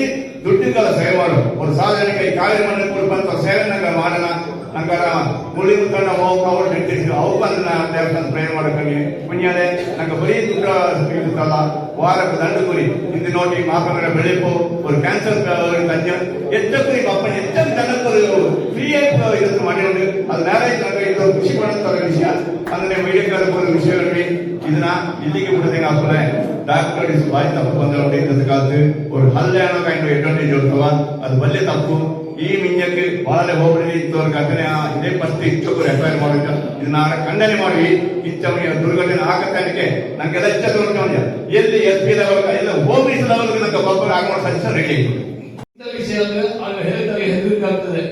ದುಡ್ಡಿಗೆಲ್ಲ ಸೇವೆ ಮಾಡು ಒಂದು ಸಾರ್ವಜನಿಕ ಈ ಕಾವೇರಿ ಮಣ್ಣು ಕೊಡ್ಬಂತ ಸೇವೆ ನಂಗೆ ಮಾಡೋಣ ನಂಗಾರ ಮುಳಿ ಮುತ್ತಣ್ಣ ಹೋಗಿ ಅವ್ರು ನೆಟ್ಟಿದ್ರು ಅವ್ರು ಬಂದು ದೇವಸ್ಥಾನ ಪ್ರೇಯರ್ ಮಾಡೋಕೆ ಪುಣ್ಯದೆ ನಂಗೆ ಬರೀ ದುಡ್ಡು ಇರುತ್ತಲ್ಲ ವಾರಕ್ಕೆ ದಂಡು ಕುರಿ ಹಿಂದೆ ನೋಡಿ ಮಾಪನಗಳ ಬೆಳೆಪು ಒಂದು ಕ್ಯಾನ್ಸರ್ ತಂಜ ಎಷ್ಟಕ್ಕೂ ಅಪ್ಪನ ಎಷ್ಟು ಜನಕ್ಕೂ ಫ್ರೀ ಆಗಿ ಇದನ್ನು ಮಾಡಿರೋದು ಅದು ಮ್ಯಾರೇಜ್ ನಂಗೆ ಇದು ಖುಷಿ ಪಡುತ್ತ ವಿಷಯ ಅಂದ್ರೆ ವೈದ್ಯಕಾಲ ವಿಷಯಗಳಲ್ಲಿ ಇದನ್ನ ಇಲ್ಲಿಗೆ ಬಿಡೋದೇನು ಹಾಕೋಲೆ ಡಾಕ್ಟರ್ ಬಾಯಿ ತಪ್ಪು ಬಂದ್ರೆ ಇಂಥದ್ದು ಕಾಲത്ത് ஒரு ಹಲ್ಯಾಣ ಕೈಂಡ್ ಅಡ್ವಾಂಟೇಜ್ ಇರ್ತವ ಅದು ಬಲ್ಲೆ ತಪ್ಪು ಈ ಮಿಂಜಕ್ಕೆ ಬಾಳೆ ಹೋಬಳಿ ಇತ್ತವ್ರಿಗೆ ಅದನ್ನೇ ಇದೇ ಫಸ್ಟ್ ಇಚ್ಚೊಬ್ಬರು ಎಫ್ಐಆರ್ ಮಾಡಿದ್ದ ಇದನ್ನ ಖಂಡನೆ ಮಾಡಿ ಇಚ್ಚವನಿಗೆ ದುರ್ಘಟನೆ ಆಗತ್ತಾನಿಕೆ ನಂಗೆಲ್ಲ ಇಷ್ಟ ತೋರಿಸ್ಕೊಂಡ ಎಲ್ಲಿ ಎಸ್ ಪಿ ಲೆವೆಲ್ ಎಲ್ಲ ಹೋಬಳಿ ಲೆವೆಲ್ ನಂಗೆ ಒಬ್ಬರು ಆಗೋ ಸಜೆಷನ್ ರೆಡಿ ವಿಷಯ ಅಂದ್ರೆ ಆಗ ಹೇಳಿದಾಗ ಹೆದರಿಕೆ ಆಗ್ತದೆ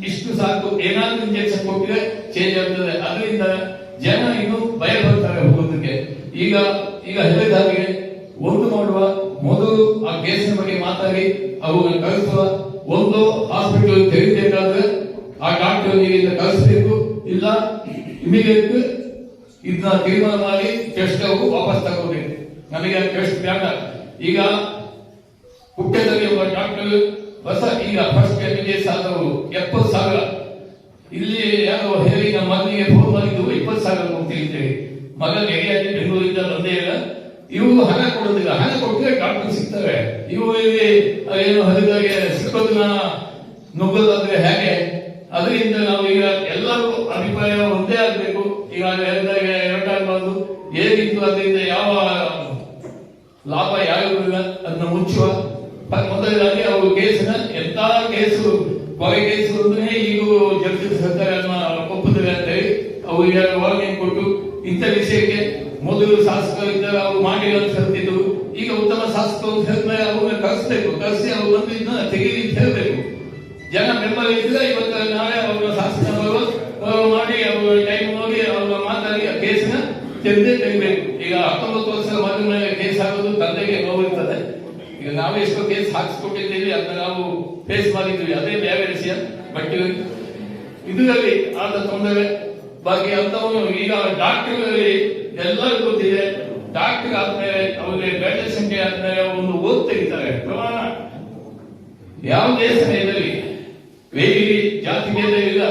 ಇಷ್ಟು ಸಾಕು ಏನಾದ್ರೂ ಇಂಜೆಕ್ಷನ್ ಕೊಟ್ಟರೆ ಚೇಂಜ್ ಆಗ್ತದೆ ಅದರಿಂದ ಜನ ಇನ್ನು ಭಯ ಬರ್ತಾರೆ ಹೋಗೋದಕ್ಕೆ ಈಗ ಹೇಳಿದ ಹಾಗೆ ಒಂದು ಮಾಡುವ ಮೊದಲು ಆ ಕೇಸಿನ ಬಗ್ಗೆ ಮಾತಾಡಿ ಅವುಗಳ ಕಳಿಸುವ ಒಂದು ಹಾಸ್ಪಿಟಲ್ ತೆರೀಬೇಕಾದ್ರೆ ಆ ಡಾಕ್ಟರ್ ಇಲ್ಲಿಂದ ಕಳಿಸಬೇಕು ಇಲ್ಲ ಇಮಿಡಿಯೇಟ್ ಇದನ್ನ ತೀರ್ಮಾನ ಮಾಡಿ ಟೆಸ್ಟ್ ವಾಪಸ್ ತಗೋಬೇಕು ನಮಗೆ ಟೆಸ್ಟ್ ಬೇಡ ಈಗ ಹುಟ್ಟದಲ್ಲಿ ಒಬ್ಬ ಡಾಕ್ಟರ್ ಹೊಸ ಈಗ ಫಸ್ಟ್ MBBS ಆದವರು 70,000 ಇಲ್ಲಿ ಯಾರೋ ಹೇಳಿ ನಮ್ಮ ಮಗನಿಗೆ ಫೋನ್ ಮಾಡಿದ್ದು 20,000 ಹೋಗ್ತಿರ್ತೇವೆ ಮಗ ನೆರೆಯಾಗಿ ಬೆಂಗಳೂರಿಂದ ಬಂದೇ ಇಲ್ಲ ಇವು ಹಣ ಕೊಡೋದಿಲ್ಲ ಹಣ ಕೊಟ್ಟರೆ ಡಾಕ್ಟರ್ ಸಿಗ್ತವೆ ಇವು ಇಲ್ಲಿ ಏನು ಹರಿದಾಗೆ ಸಿಕ್ಕೋದನ್ನ ನುಗ್ಗೋದಾದ್ರೆ ಹೇಗೆ ಅದರಿಂದ ನಾವು ಈಗ ಎಲ್ಲರೂ ಅಭಿಪ್ರಾಯ ಒಂದೇ ಆಗ್ಬೇಕು ಈಗ ಹೇಳಿದಾಗ ಎರಡಾಗಬಾರ್ದು ಏನಿತ್ತು ಅದರಿಂದ ಯಾವ ಲಾಭ ಯಾರಿಲ್ಲ ಅದನ್ನ ಮುಚ್ಚುವ ಮೊದಲಾಗಿ ಅವರು ಕೇಸಿನ ಎಂತ ಕೇಸು ಕೊಲೆ ಕೇಸು ಅಂದ್ರೆ ಈಗ ಜಗದೀಶ್ ಸರ್ಕಾರನ್ನ ಒಪ್ಪುತ್ತದೆ ಅಂತ ಹೇಳಿ ಅವರಿಗೆ ವಾರ್ನಿಂಗ್ ಕೊಟ್ಟು ಇಂಥ ವಿಷಯಕ್ಕೆ ಮೊದಲು ಶಾಸಕರು ಇದ್ದರೆ ಅವರು ಮಾಡಿಲ್ಲ ಅಂತ ಹೇಳ್ತಿದ್ರು ಈಗ ಉತ್ತಮ ಶಾಸಕರು ಅಂತ ಹೇಳಿದ್ರೆ ಅವ್ರನ್ನ ಕಳಿಸ್ಬೇಕು ಕಳಿಸಿ ಅವ್ರು ಬಂದು ಇದನ್ನ ತೆಗೀರಿ ಅಂತ ಹೇಳ್ಬೇಕು ಜನ ಬೆಂಬಲ ಇದ್ರೆ ಇವತ್ತು ನಾಳೆ ಅವರ ಶಾಸಕರು ಮಾಡಿ ಅವರ ಟೈಮ್ ನೋಡಿ ಅವ್ರ ಮಾತಾಡಿ ಆ ಕೇಸಿನ ತೆಗೆಬೇಕು ಈಗ 19 ವರ್ಷದ ಮಗನ ಮೇಲೆ ಕೇಸ್ ಆಗೋದು ತಂದೆಗೆ ನೋವಿರ್ತದೆ ಈಗ ನಾವು ಎಷ್ಟೋ ಕೇಸ್ ಹಾಕಿಸ್ಕೊಟ್ಟಿದ್ದೀವಿ ಅದನ್ನ ನಾವು ಫೇಸ್ ಮಾಡಿದ್ವಿ ಅದೇ ಬೇರೆ ವಿಷಯ ಬಟ್ ಇದರಲ್ಲಿ ಆದ ತೊಂದರೆ ಬಗ್ಗೆ ಅಂತವನು ಈಗ ಡಾಕ್ಟರ್ಗಳಲ್ಲಿ ಎಲ್ಲರಿಗೂ ಗೊತ್ತಿದೆ ಡಾಕ್ಟರ್ ಆದ್ಮೇಲೆ ಅವರಿಗೆ ಬೆಡ್ ಸಂಖ್ಯೆ ಆದ್ಮೇಲೆ ಒಂದು ಓದ್ ತೆಗಿತಾರೆ ಪ್ರಮಾಣ ಯಾವುದೇ ಸಮಯದಲ್ಲಿ ವೇಗಿ ಜಾತಿ ಭೇದ ಇಲ್ಲ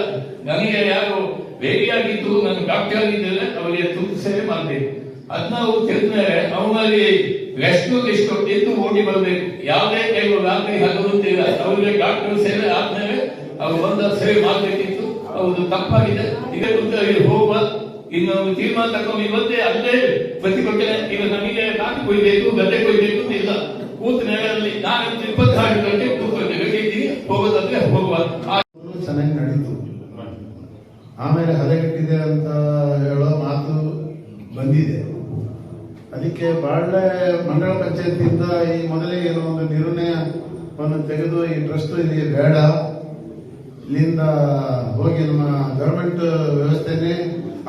ನನಗೆ ಯಾರು ವೇಗಿಯಾಗಿದ್ದು ನಾನು ಡಾಕ್ಟರ್ ಆಗಿದ್ದರೆ ಅವರಿಗೆ ತುರ್ತು ಸೇವೆ ಮಾಡಬೇಕು ಅದನ್ನ ಅವ್ರು ತಿಳಿದ್ಮೇಲೆ ಅವನಲ್ಲಿ ಎಷ್ಟು ಎದ್ದು ಓಡಿ ಬರಬೇಕು ಯಾವುದೇ ಟೈಮ್ ರಾತ್ರಿ ಹಗಲುತ್ತಿಲ್ಲ ಅವರಿಗೆ ಡಾಕ್ಟರ್ ಸೇವೆ ಆದ್ಮೇಲೆ ಅವ್ರು ಬಂದ ಸೇವೆ ಮಾಡಬೇಕಿತ್ತು ಅವ್ರದ್ದು ತಪ್ಪಾಗಿದೆ ಇದೇ ಕುರಿತು ಹೋಗುವ ಇನ್ನು ತೀರ್ಮಾನ ತಗೊಂಡು ಇವತ್ತೇ ಅಲ್ಲೇ ಪ್ರತಿಭಟನೆ ಈಗ ನಮಗೆ ನಾಟಿ ಕೊಯ್ಬೇಕು ಗದ್ದೆ ಕೊಯ್ಬೇಕು ಅಂತ ಇಲ್ಲ ಕೂತು ನೆಲದಲ್ಲಿ ನಾನು 24 ಗಂಟೆ ಕೂತ್ಕೊಂಡು ಹೋಗೋದಾದ್ರೆ ಹೋಗುವ ಚೆನ್ನಾಗಿ ನಡೀತು ಆಮೇಲೆ ಹದಗೆಟ್ಟಿದೆ ಅಂತ ಹೇಳೋ ಮಾತು ಬಂದಿದೆ ಅದಕ್ಕೆ ಬಾಳ್ಳೆ ಮಂಡಳ ಪಂಚಾಯತಿಯಿಂದ ಈ ಮೊದಲೇ ಏನೋ ಒಂದು ನಿರ್ಣಯವನ್ನು ತೆಗೆದು ಈ ಟ್ರಸ್ಟ್ ಇಲ್ಲಿ ಬೇಡ ಇಲ್ಲಿಂದ ಹೋಗಿ ನಮ್ಮ ಗವರ್ಮೆಂಟ್ ವ್ಯವಸ್ಥೆನೇ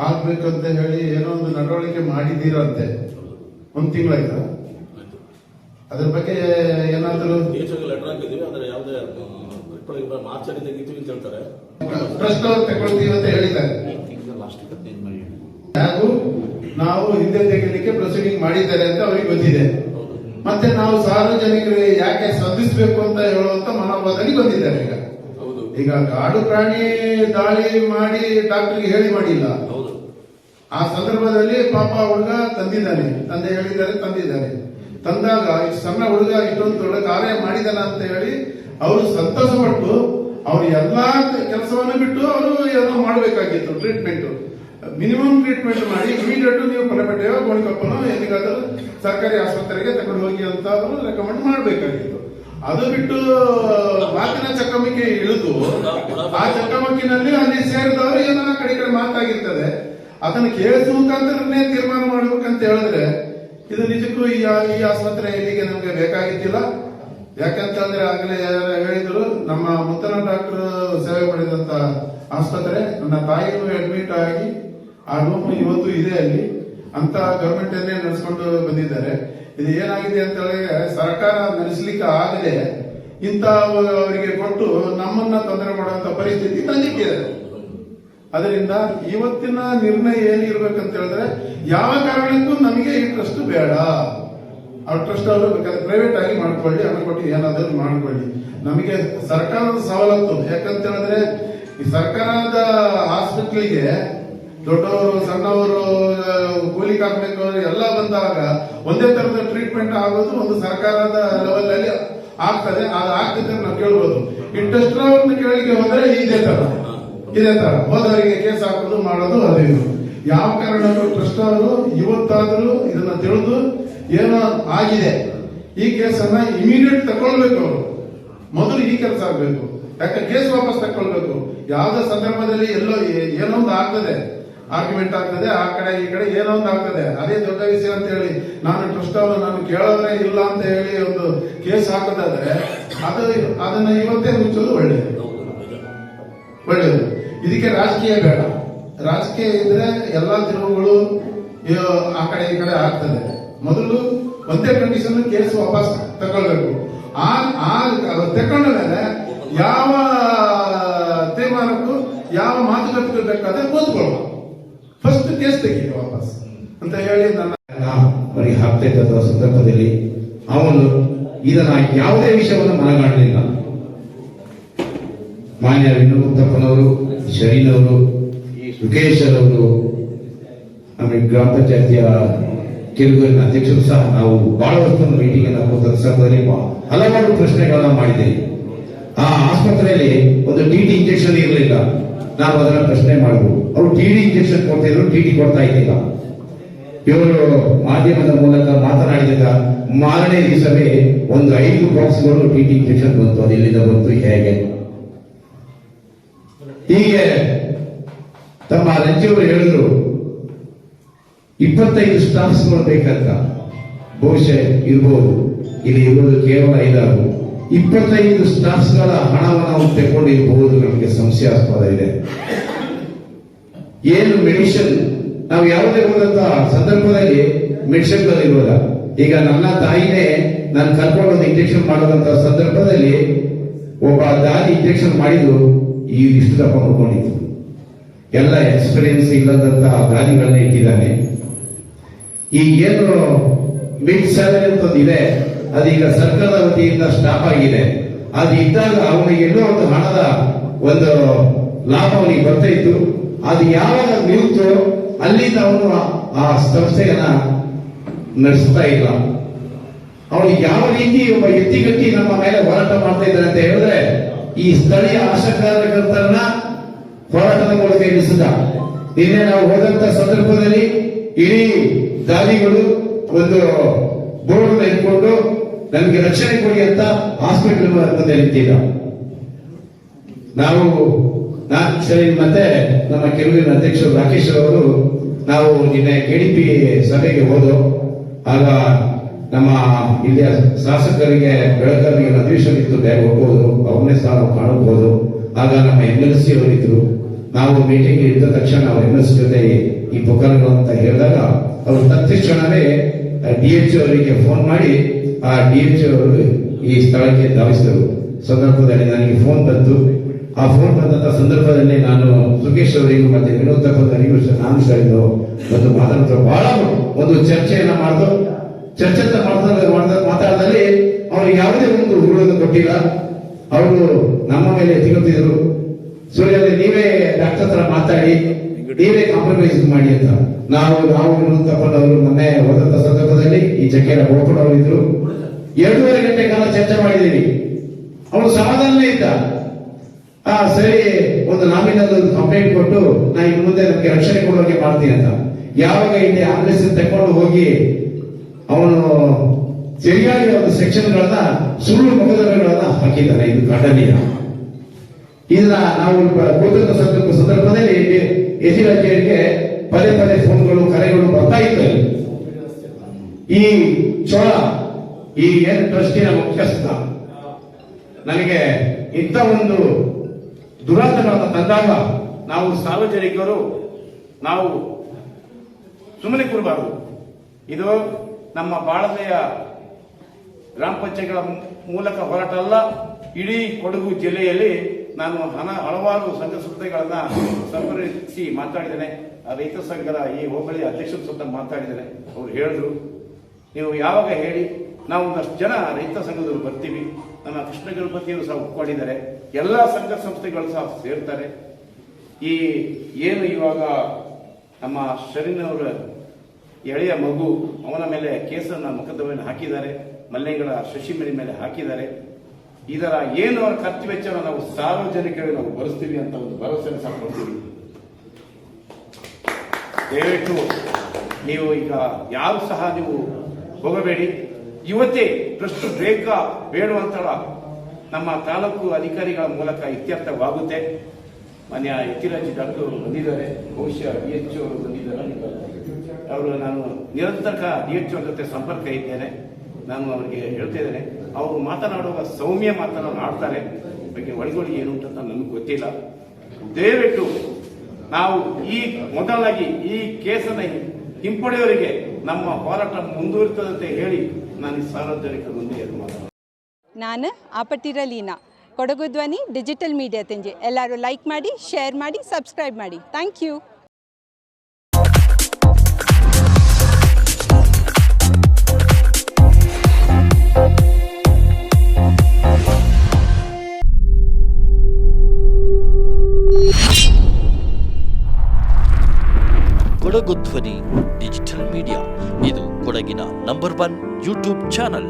ಆಗ್ಬೇಕಂತ ಹೇಳಿ ಏನೋ ಒಂದು ನಡವಳಿಕೆ ಮಾಡಿದ್ದೀರಂತೆ ಒಂದು ತಿಂಗಳಾಯ್ತು ಅದ್ರ ಬಗ್ಗೆ ಏನಾದರೂ ಲೆಟರ್ ಹಾಕಿದೀವಿ ಆದ್ರೆ ಯಾವುದೇ ಮಾರ್ಚಲ್ಲಿ ತೆಗಿತೀವಿ ಅಂತ ಹೇಳ್ತಾರೆ ಟ್ರಸ್ಟ್ ಅವ್ರು ತಗೊಳ್ತೀವಿ ಅಂತ ಹೇಳಿದ್ದಾರೆ ಹಾಗೂ ನಾವು ಹಿಂದೆ ತೆಗೆಯಲಿಕ್ಕೆ ಪ್ರೊಸೀಡಿಂಗ್ ಮಾಡಿದ್ದಾರೆ ಅಂತ ಅವರಿಗೆ ಗೊತ್ತಿದೆ. ಮತ್ತೆ ನಾವು ಸಾರ್ವಜನಿಕರಿಗೆ ಯಾಕೆ ಸ್ಪಂದಿಸಬೇಕು ಅಂತ ಹೇಳುವಂತ ಮನೋಭಾವದಲ್ಲಿ ಬಂದಿದ್ದಾರೆ. ಈಗ ಕಾಡು ಪ್ರಾಣಿ ದಾಳಿ ಮಾಡಿ ಡಾಕ್ಟರ್ಗೆ ಹೇಳಿ ಮಾಡಿಲ್ಲ. ಆ ಸಂದರ್ಭದಲ್ಲಿ ಪಾಪ ಹುಡುಗ ತಂದಿದ್ದಾನೆ, ತಂದೆ ಹೇಳಿದ್ದಾರೆ ತಂದಿದ್ದಾರೆ. ತಂದಾಗ ಸಣ್ಣ ಹುಡುಗ ಇಷ್ಟೊಂದು ದೊಡ್ಡ ಕಾರ್ಯ ಮಾಡಿದಾನ ಅಂತ ಹೇಳಿ ಅವರು ಸಂತೋಷ ಪಟ್ಟು ಅವ್ರು ಎಲ್ಲಾ ಕೆಲಸವನ್ನು ಬಿಟ್ಟು ಅವರು ಏನೋ ಮಾಡಬೇಕಾಗಿತ್ತು. ಟ್ರೀಟ್ಮೆಂಟ್ ಮಿನಿಮಮ್ ಟ್ರೀಟ್ಮೆಂಟ್ ಮಾಡಿ ಇಮಿಡಿಯೇಟ್ ನೀವು ಕೊಲೆಪೇಟೆಯೋ ಗೋಣಿಕೊಪ್ಪನೋ ಎಲ್ಲಿಗಾದರೂ ಸರ್ಕಾರಿ ಆಸ್ಪತ್ರೆಗೆ ತಗೊಂಡು ಹೋಗಿ ಅಂತ ಅವರು ರೆಕಮೆಂಡ್ ಮಾಡಬೇಕಾಗಿತ್ತು. ಅದು ಬಿಟ್ಟು ಮಾತಿನ ಚಕಮಕಿ ಇಳಿದು ಆ ಚಕಮಕಿನಲ್ಲಿ ಅಲ್ಲಿ ಸೇರಿದವರು ಏನೋ ಕಡೆ ಕಡೆ ಮಾತಾಗಿರ್ತದೆ. ಅದನ್ನು ಕೇಳಿಸುವ ಮುಖಾಂತರನೇ ತೀರ್ಮಾನ ಮಾಡ್ಬೇಕಂತ ಹೇಳಿದ್ರೆ ಇದು ನಿಜಕ್ಕೂ ಈ ಆಸ್ಪತ್ರೆ ಇಲ್ಲಿಗೆ ನಮ್ಗೆ ಬೇಕಾಗಿದ್ದಿಲ್ಲ. ಯಾಕಂತಂದ್ರೆ ಆಗಲೇ ಹೇಳಿದ್ರು, ನಮ್ಮ ಮುತ್ತನ ಡಾಕ್ಟರ್ ಸೇವೆ ಮಾಡಿದಂತ ಆಸ್ಪತ್ರೆ, ನನ್ನ ತಾಯಿಗೂ ಅಡ್ಮಿಟ್ ಆಗಿ ಆ ರೂಮ್ ಇವತ್ತು ಇದೆ ಅಲ್ಲಿ ಅಂತ ಗವರ್ಮೆಂಟ್ ಅನ್ನೇ ನಡೆಸ್ಕೊಂಡು ಬಂದಿದ್ದಾರೆ. ಇದು ಏನಾಗಿದೆ ಅಂತ ಹೇಳಿದ್ರೆ ಸರ್ಕಾರ ನಡೆಸಲಿಕ್ಕೆ ಆಗದೆ ಇಂತ ಅವರಿಗೆ ಕೊಟ್ಟು ನಮ್ಮನ್ನ ತೊಂದರೆ ಮಾಡುವಂತ ಪರಿಸ್ಥಿತಿ ತಂದಿಕ್ಕಿದೆ. ಅದರಿಂದ ಇವತ್ತಿನ ನಿರ್ಣಯ ಏನಿರ್ಬೇಕಂತ ಹೇಳಿದ್ರೆ ಯಾವ ಕಾರಣಕ್ಕೂ ನಮಗೆ ಈ ಟ್ರಸ್ಟ್ ಬೇಡ. ಆ ಟ್ರಸ್ಟ್ ಅವರು ಬೇಕಾದ್ರೆ ಪ್ರೈವೇಟ್ ಆಗಿ ಮಾಡ್ಕೊಳ್ಳಿ, ಹಣ ಕೊಟ್ಟು ಏನಾದರೂ ಮಾಡ್ಕೊಳ್ಳಿ. ನಮಗೆ ಸರ್ಕಾರದ ಸವಲತ್ತು ಯಾಕಂತ ಹೇಳಿದ್ರೆ ಈ ಸರ್ಕಾರದ ಹಾಸ್ಪಿಟ್ಲಿಗೆ ದೊಡ್ಡವರು ಸಣ್ಣವರು ಕೂಲಿ ಕಾರ್ಮಿಕರು ಎಲ್ಲ ಬಂದಾಗ ಒಂದೇ ತರದ ಟ್ರೀಟ್ಮೆಂಟ್ ಆಗೋದು ಒಂದು ಸರ್ಕಾರದ ಲೆವೆಲ್ ಅಲ್ಲಿ ಆಗ್ತದೆ. ಅದು ಆಗ್ತಿದ್ರೆ ನಾವು ಕೇಳ್ಬೋದು. ಈ ಟ್ರಸ್ಟ್ ಅವ್ರನ್ನ ಕೇಳಿಕೆ ಹೋದ್ರೆ ಇದೇ ತರ ಹೋದವರಿಗೆ ಕೇಸ್ ಹಾಕೋದು ಮಾಡೋದು ಅದೇ. ಯಾವ ಕಾರಣಕ್ಕೂ ಟ್ರಸ್ಟ್ ಅವರು ಇವತ್ತಾದರೂ ಇದನ್ನ ತಿಳಿದು ಏನೋ ಆಗಿದೆ ಈ ಕೇಸನ್ನ ಇಮಿಡಿಯೇಟ್ ತಗೊಳ್ಬೇಕು. ಅವರು ಮೊದಲು ಈ ಕೆಲಸ ಆಗ್ಬೇಕು. ಯಾಕೆ ಕೇಸ್ ವಾಪಸ್ ತಗೊಳ್ಬೇಕು. ಯಾವ್ದೋ ಸಂದರ್ಭದಲ್ಲಿ ಎಲ್ಲೋ ಏನೋ ಒಂದು ಆಗ್ತದೆ, ಆರ್ಗ್ಯುಮೆಂಟ್ ಆಗ್ತದೆ, ಆ ಕಡೆ ಈ ಕಡೆ ಏನೋ ಒಂದು ಆಗ್ತದೆ, ಅದೇ ದೊಡ್ಡ ವಿಷಯ ಅಂತ ಹೇಳಿ ನಾನು ಟ್ರಸ್ಟ್ ಅವರು ನಾನು ಕೇಳೋದ್ರೆ ಇಲ್ಲ ಅಂತ ಹೇಳಿ ಒಂದು ಕೇಸ್ ಹಾಕೋದಾದ್ರೆ ಅದನ್ನ ಇವತ್ತೇ ಮುಚ್ಚೋದು ಒಳ್ಳೆಯದು. ಇದಕ್ಕೆ ರಾಜಕೀಯ ಬೇಡ. ರಾಜಕೀಯ ಇದ್ರೆ ಎಲ್ಲಾ ತಿರುವುಗಳು ಆ ಕಡೆ ಈ ಕಡೆ ಆಗ್ತದೆ. ಮೊದಲು ಒಂದೇ ಕಂಡೀಷನ್ ಕೇಸ್ ವಾಪಸ್ ತಗೊಳ್ಬೇಕು. ತಗೊಂಡ ಮೇಲೆ ಯಾವ ತೀರ್ಮಾನಕ್ಕೂ ಯಾವ ಮಾತುಕತೆ ಬೇಕಾದ್ರೆ ಕೂತ್ಕೊಳ್ಳುವ, ಫಸ್ಟ್ ಕೇಸ್ ತೆಗೀರಿ ವಾಪಸ್ ಅಂತ ಹೇಳಿ ನನ್ನ ಅವರಿಗೆ ಹಾಕ್ತಾ ಇದ್ದ ಸಂದರ್ಭದಲ್ಲಿ ಅವನು ಇದನ್ನ ಯಾವುದೇ ವಿಷಯವನ್ನು ಮನಗಾಣಲಿಲ್ಲ. ಮಾನ್ಯ ವಿನೋದಪ್ಪನವರು, ಶರೀನವರು, ಯುಗೇಶ್ವರವರು, ಆಮೇಲೆ ಗ್ರಾಮ ಪಂಚಾಯತಿಯ ಕೆಲವರಿನ ಅಧ್ಯಕ್ಷರು ಸಹ ನಾವು ಬಹಳ ವರ್ಷ ಮೀಟಿಂಗ್ ಅನ್ನು ಕೂತ ಸಂದರ್ಭದಲ್ಲಿ ಹಲವಾರು ಪ್ರಶ್ನೆಗಳನ್ನ ಮಾಡಿದ್ದೇವೆ. ಆ ಆಸ್ಪತ್ರೆಯಲ್ಲಿ ಒಂದು ಟಿಟಿ ಇಂಜೆಕ್ಷನ್ ಇರಲಿಲ್ಲ. ನಾವು ಅದನ್ನ ಪ್ರಶ್ನೆ ಮಾಡಿದ್ವು. ಅವರು ಟಿಡಿ ಇಂಜೆಕ್ಷನ್ ಕೊಡ್ತಾ ಇದ್ರು, ಟಿಟಿ ಕೊಡ್ತಾ ಇದ್ದಿಲ್ಲ. ಇವರು ಮಾಧ್ಯಮದ ಮೂಲಕ ಮಾತನಾಡಿದಾಗ ಮಾರನೇ ದಿವಸವೇ ಒಂದು 5 ಬಾಕ್ಸ್ಗಳು ಟಿಟಿ ಇಂಜೆಕ್ಷನ್ ಬಂತು. ಅದು ಎಲ್ಲಿಂದ ಬಂತು, ಹೇಗೆ? ಹೀಗೆ ತಮ್ಮ ರಜ್ಜಿಯವರು ಹೇಳಿದ್ರು 25 ಸ್ಟಾಫ್ಸ್ಗಳು ಬೇಕಂತ. ಬಹುಶಃ ಇರಬಹುದು, ಇಲ್ಲಿ ಇರುವುದು ಕೇವಲ 5. 25 ಸ್ಟಾಫ್ಸ್ಗಳ ಹಣವನ್ನು ನಾವು ತೆಗೆದುಕೊಂಡಿರಬಹುದು. ನಮಗೆ ಸಂಶಯಾಸ್ಪದ ಇದೆ. ಏನು ಮೆಡಿಸಿನ್ ನಾವು ಯಾವುದೇ ಹೋದಂತ ಸಂದರ್ಭದಲ್ಲಿ ಮೆಡಿಸಿನ್ಗಳು ಇರೋಲ್ಲ. ಈಗ ನನ್ನ ತಾಯಿನೇ ನಾನು ಕರ್ಕೊಂಡು ಇಂಜೆಕ್ಷನ್ ಮಾಡುವಂತ ಸಂದರ್ಭದಲ್ಲಿ ಒಬ್ಬ ದಾದಿ ಇಂಜೆಕ್ಷನ್ ಮಾಡಿದ್ದು ಈ ಇಷ್ಟು ದಪ್ಪ ನೋಡ್ಕೊಂಡಿತ್ತು. ಎಲ್ಲ ಎಕ್ಸ್ಪೀರಿಯನ್ಸ್ ಇಲ್ಲದಂತ ದಾದಿಗಳನ್ನ ಇಟ್ಟಿದ್ದಾನೆ. ಈಗ ಏನು ಮಿಡ್ ಸ್ಯಾಲರಿ ಅಂತ ಇದೆ, ಅದೀಗ ಸರ್ಕಾರದ ವತಿಯಿಂದ ಸ್ಟಾಪ್ ಆಗಿದೆ. ಅದು ಇದ್ದಾಗ ಅವನಿಗೆ ಎಲ್ಲೋ ಒಂದು ಹಣದ ಒಂದು ಲಾಭ ಅವನಿಗೆ ಬರ್ತಾ ಇತ್ತು. ಅದು ಯಾವಾಗ ನಿಲ್ತು ಅಲ್ಲಿಂದ ಅವನು ಆ ಸಂಸ್ಥೆಯನ್ನ ನಡೆಸ್ತಾ ಇಲ್ಲ. ಅವನಿಗೆ ಯಾವ ರೀತಿ ಒಬ್ಬ ಎತ್ತಿಗಟ್ಟಿ ನಮ್ಮ ಮೇಲೆ ಹೋರಾಟ ಮಾಡ್ತಾ ಇದ್ದಾನೆ ಅಂತ ಹೇಳಿದ್ರೆ ಈ ಸ್ಥಳೀಯ ಆಶಾ ಕಾರ್ಯಕರ್ತರನ್ನ ಹೋರಾಟದ ಮೂಲಕ ಎನಿಸಿದ. ನಿನ್ನೆ ನಾವು ಹೋದಂತ ಸಂದರ್ಭದಲ್ಲಿ ಇಡೀ ದಾದಿಗಳು ಒಂದು ಬೋರ್ಡ್ ಇಟ್ಕೊಂಡು ನಮಗೆ ರಕ್ಷಣೆ ಕೊಡಿ ಅಂತ ಹಾಸ್ಪಿಟಲ್ ಮುಂದೆ ನಿಂತಿದ್ದ. ನಾನು ಸರಿ ಮತ್ತೆ ನಮ್ಮ ಕೆಲವಿನ ಅಧ್ಯಕ್ಷರು ರಾಕೇಶ್ ಅವರು ನಾವು ನಿನ್ನೆ ಕೆಡಿಪಿ ಸಭೆಗೆ ಹೋದೋ. ಆಗ ನಮ್ಮ ಇಲ್ಲಿಯ ಶಾಸಕರಿಗೆ ಬೆಳಗಾವಿಗೆ ಅಧಿವೇಶನ ಇತ್ತು, ಬೇಗ ಹೋಗ್ಬೋದು, ಅವ್ರನ್ನೇ ಸಹ ನಾವು ಕಾಣಬಹುದು. ಆಗ ನಮ್ಮ MLC ಅವರಿದ್ರು. ನಾವು ಮೀಟಿಂಗ್ ಇದ್ದ ತಕ್ಷಣ ಅವ್ರ MLC ಜೊತೆ ಈ ಪ್ರಕರಣಗಳು ಅಂತ ಹೇಳಿದಾಗ ಅವರು ತಕ್ಷಣವೇ DH ಅವರಿಗೆ ಫೋನ್ ಮಾಡಿ ಆ DH ಅವರು ಈ ಸ್ಥಳಕ್ಕೆ ಧಾವಿಸಿದರು. ಸಂದರ್ಭದಲ್ಲಿ ನನಗೆ ಫೋನ್ ಬಂತು. ಆ ಫೋನ್ ಬಂದಂತ ಸಂದರ್ಭದಲ್ಲಿ ನಾನು ಸುಖೇಶ್ ಅವರಿಗೂ ಮತ್ತೆ ವಿನೋದ್ ತಪ್ಪದವರಿಗೂ ನಾನು ಸರಿದು ಮತ್ತು ಮಾತಾಡ್ತಾರೆ ಬಹಳ ಒಂದು ಚರ್ಚೆಯನ್ನ ಮಾಡಿದ್ರು. ಚರ್ಚೆ ಮಾತಾಡದಲ್ಲಿ ಅವ್ರಿಗೆ ಯಾವುದೇ ಒಂದು ಉರುಳನ್ನು ಕೊಟ್ಟಿಲ್ಲ. ಅವರು ನಮ್ಮ ಮೇಲೆ ಎತ್ತಿಕೊತ್ತಿದ್ರು, ಸೂರ್ಯದಲ್ಲಿ ನೀವೇ ಡಾಕ್ಟರ್ ಹತ್ರ ಮಾತಾಡಿ ನೀವೇ ಕಾಂಪ್ರಮೈಸ್ ಮಾಡಿ ಅಂತ. ನಾವು ವಿನೋದ್ ತಪ್ಪದವರು ಮೊನ್ನೆ ಹೋದಂತ ಸಂದರ್ಭದಲ್ಲಿ ಈ ಚಕ್ಕೆರ ಗೋಪುರ ಅವರಿದ್ರು. 2.5 ಗಂಟೆ ಕಾಲ ಚರ್ಚೆ ಮಾಡಿದ್ದೀವಿ. ಅವನು ಸಮಾಧಾನನೇ ಇದ್ದ. ಸರಿ, ಒಂದು ನಾಮಿನಲ್ ಒಂದು ಕಂಪ್ಲೇಂಟ್ ಕೊಟ್ಟು ನಾ ಇನ್ನು ಮುಂದೆ ನಮಗೆ ರಕ್ಷಣೆ ಕೊಡುವಾಗೆ ಮಾಡ್ತೀನಿ ಅಂತ. ಯಾವಾಗ ಇಲ್ಲಿ ಆಂಬುಲೆನ್ಸ್ ತಕೊಂಡು ಹೋಗಿ ಅವನು ಸರಿಯಾಗಿ ಒಂದು ಸೆಕ್ಷನ್ಗಳನ್ನ ಸುಳ್ಳು ಮೊಕದ್ದಮೆಗಳನ್ನ ಹಾಕಿದ್ದಾನೆ. ಇದು ಖಂಡನೀಯ. ಇದನ್ನ ನಾವು ಕೂತಂತ ಸಂದರ್ಭದಲ್ಲಿ ಎಸಿರಾಜ್ಯರಿಗೆ ಪದೇ ಪದೇ ಫೋನ್ಗಳು ಕರೆಗಳು ಬರ್ತಾ ಇತ್ತು. ಈ ಚೋಳ ಈ ಏನು ಟ್ರಸ್ಟಿನ ಮುಖ್ಯಸ್ಥ ನನಗೆ ಇಂಥ ಒಂದು ದುರಂತಗಳನ್ನು ತಂದಾಗ ನಾವು ಸಾರ್ವಜನಿಕರು ನಾವು ಸುಮ್ಮನೆ ಕೂರಬಾರದು. ಇದು ನಮ್ಮ ಬಾಳಲೆಯ ಗ್ರಾಮ ಪಂಚಾಯತ್ಗಳ ಮೂಲಕ ಹೋರಾಟ ಅಲ್ಲ, ಇಡೀ ಕೊಡಗು ಜಿಲ್ಲೆಯಲ್ಲಿ ನಾನು ಹಲವಾರು ಸಂಘ ಸಂಸ್ಥೆಗಳನ್ನ ಸಂಪರ್ಕಿಸಿ ಮಾತಾಡಿದ್ದೇನೆ. ರೈತ ಸಂಘದ ಈ ಹೋಬಳಿ ಅಧ್ಯಕ್ಷರ ಸುತ್ತ ಮಾತಾಡಿದ್ದೇನೆ. ಅವ್ರು ಹೇಳಿದ್ರು, ನೀವು ಯಾವಾಗ ಹೇಳಿ ನಾವು ಒಂದಷ್ಟು ಜನ ರೈತ ಸಂಘದವರು ಬರ್ತೀವಿ. ನಮ್ಮ ಕೃಷ್ಣ ಗಣಪತಿಯವರು ಸಹ ಒಪ್ಕೊಂಡಿದ್ದಾರೆ, ಎಲ್ಲ ಸಂಘ ಸಂಸ್ಥೆಗಳು ಸಹ ಸೇರ್ತಾರೆ. ಈ ಏನು ಇವಾಗ ನಮ್ಮ ಶರೀನವರ ಎಳೆಯ ಮಗು ಅವನ ಮೇಲೆ ಕೇಸನ್ನ ಮೊಕದ್ದಮೆಯನ್ನು ಹಾಕಿದ್ದಾರೆ, ಮಲ್ಲೇಗಳ ಶಶಿಮಣಿ ಮೇಲೆ ಹಾಕಿದ್ದಾರೆ. ಇದರ ಏನು ಅವರ ಖರ್ಚು ವೆಚ್ಚವನ್ನು ನಾವು ಸಾರ್ವಜನಿಕರಿಗೆ ನಾವು ಭರಿಸ್ತೀವಿ ಅಂತ ಒಂದು ಭರವಸೆಯನ್ನು ಸಹ ಕೊಡ್ತೀವಿ. ದಯವಿಟ್ಟು ನೀವು ಈಗ ಯಾರು ಸಹ ನೀವು ಹೋಗಬೇಡಿ. ಇವತ್ತೇ ಟ್ರಸ್ಟ್ ಬೇಡುವಂತ ನಮ್ಮ ತಾಲೂಕು ಅಧಿಕಾರಿಗಳ ಮೂಲಕ ಇತ್ಯರ್ಥವಾಗುತ್ತೆ. ಮಾನ್ಯ ಯತಿರಾಜ್ ಡಾಕ್ಟರ್ ಅವರು ಬಂದಿದ್ದಾರೆ, ಬಹುಶಃ DH ಅವರು ಬಂದಿದ್ದಾರೆ. ಅವರು ನಾನು ನಿರಂತರ DH ಅವ್ರ ಜೊತೆ ಸಂಪರ್ಕ ಇದ್ದೇನೆ. ನಾನು ಅವರಿಗೆ ಹೇಳ್ತಾ ಇದ್ದೇನೆ, ಅವರು ಮಾತನಾಡುವಾಗ ಸೌಮ್ಯ ಮಾತನಾಡ್ತಾರೆ. ಬಗ್ಗೆ ಒಳಗೊಳಗೆ ಏನು ಅಂತ ನನಗೆ ಗೊತ್ತಿಲ್ಲ. ದಯವಿಟ್ಟು ನಾವು ಈ ಮೊದಲಾಗಿ ಈ ಕೇಸನ್ನು ಹಿಂಪಡೆಯವರಿಗೆ ನಮ್ಮ ಹೋರಾಟ ಮುಂದುವರಿತದಂತೆ ಹೇಳಿ ನಾನು ಸಾರ್ವಜನಿಕರ ಮುಂದೆ ಮಾತನಾಡ್ತೀನಿ. ನಾನು ಆಪಟ್ಟಿರ ಲೀನಾ, ಕೊಡಗು ಧ್ವನಿ ಡಿಜಿಟಲ್ ಮೀಡಿಯಾ ತಂಜೆ. ಎಲ್ಲರೂ ಲೈಕ್ ಮಾಡಿ, ಶೇರ್ ಮಾಡಿ, ಸಬ್ಸ್ಕ್ರೈಬ್ ಮಾಡಿ. Thank you. ಕೊಡಗು ಧ್ವನಿ ಡಿಜಿಟಲ್ ಮೀಡಿಯಾ ಇದು ಕೊಡಗಿನ ನಂಬರ್ 1 ಯೂಟ್ಯೂಬ್ ಚಾನಲ್.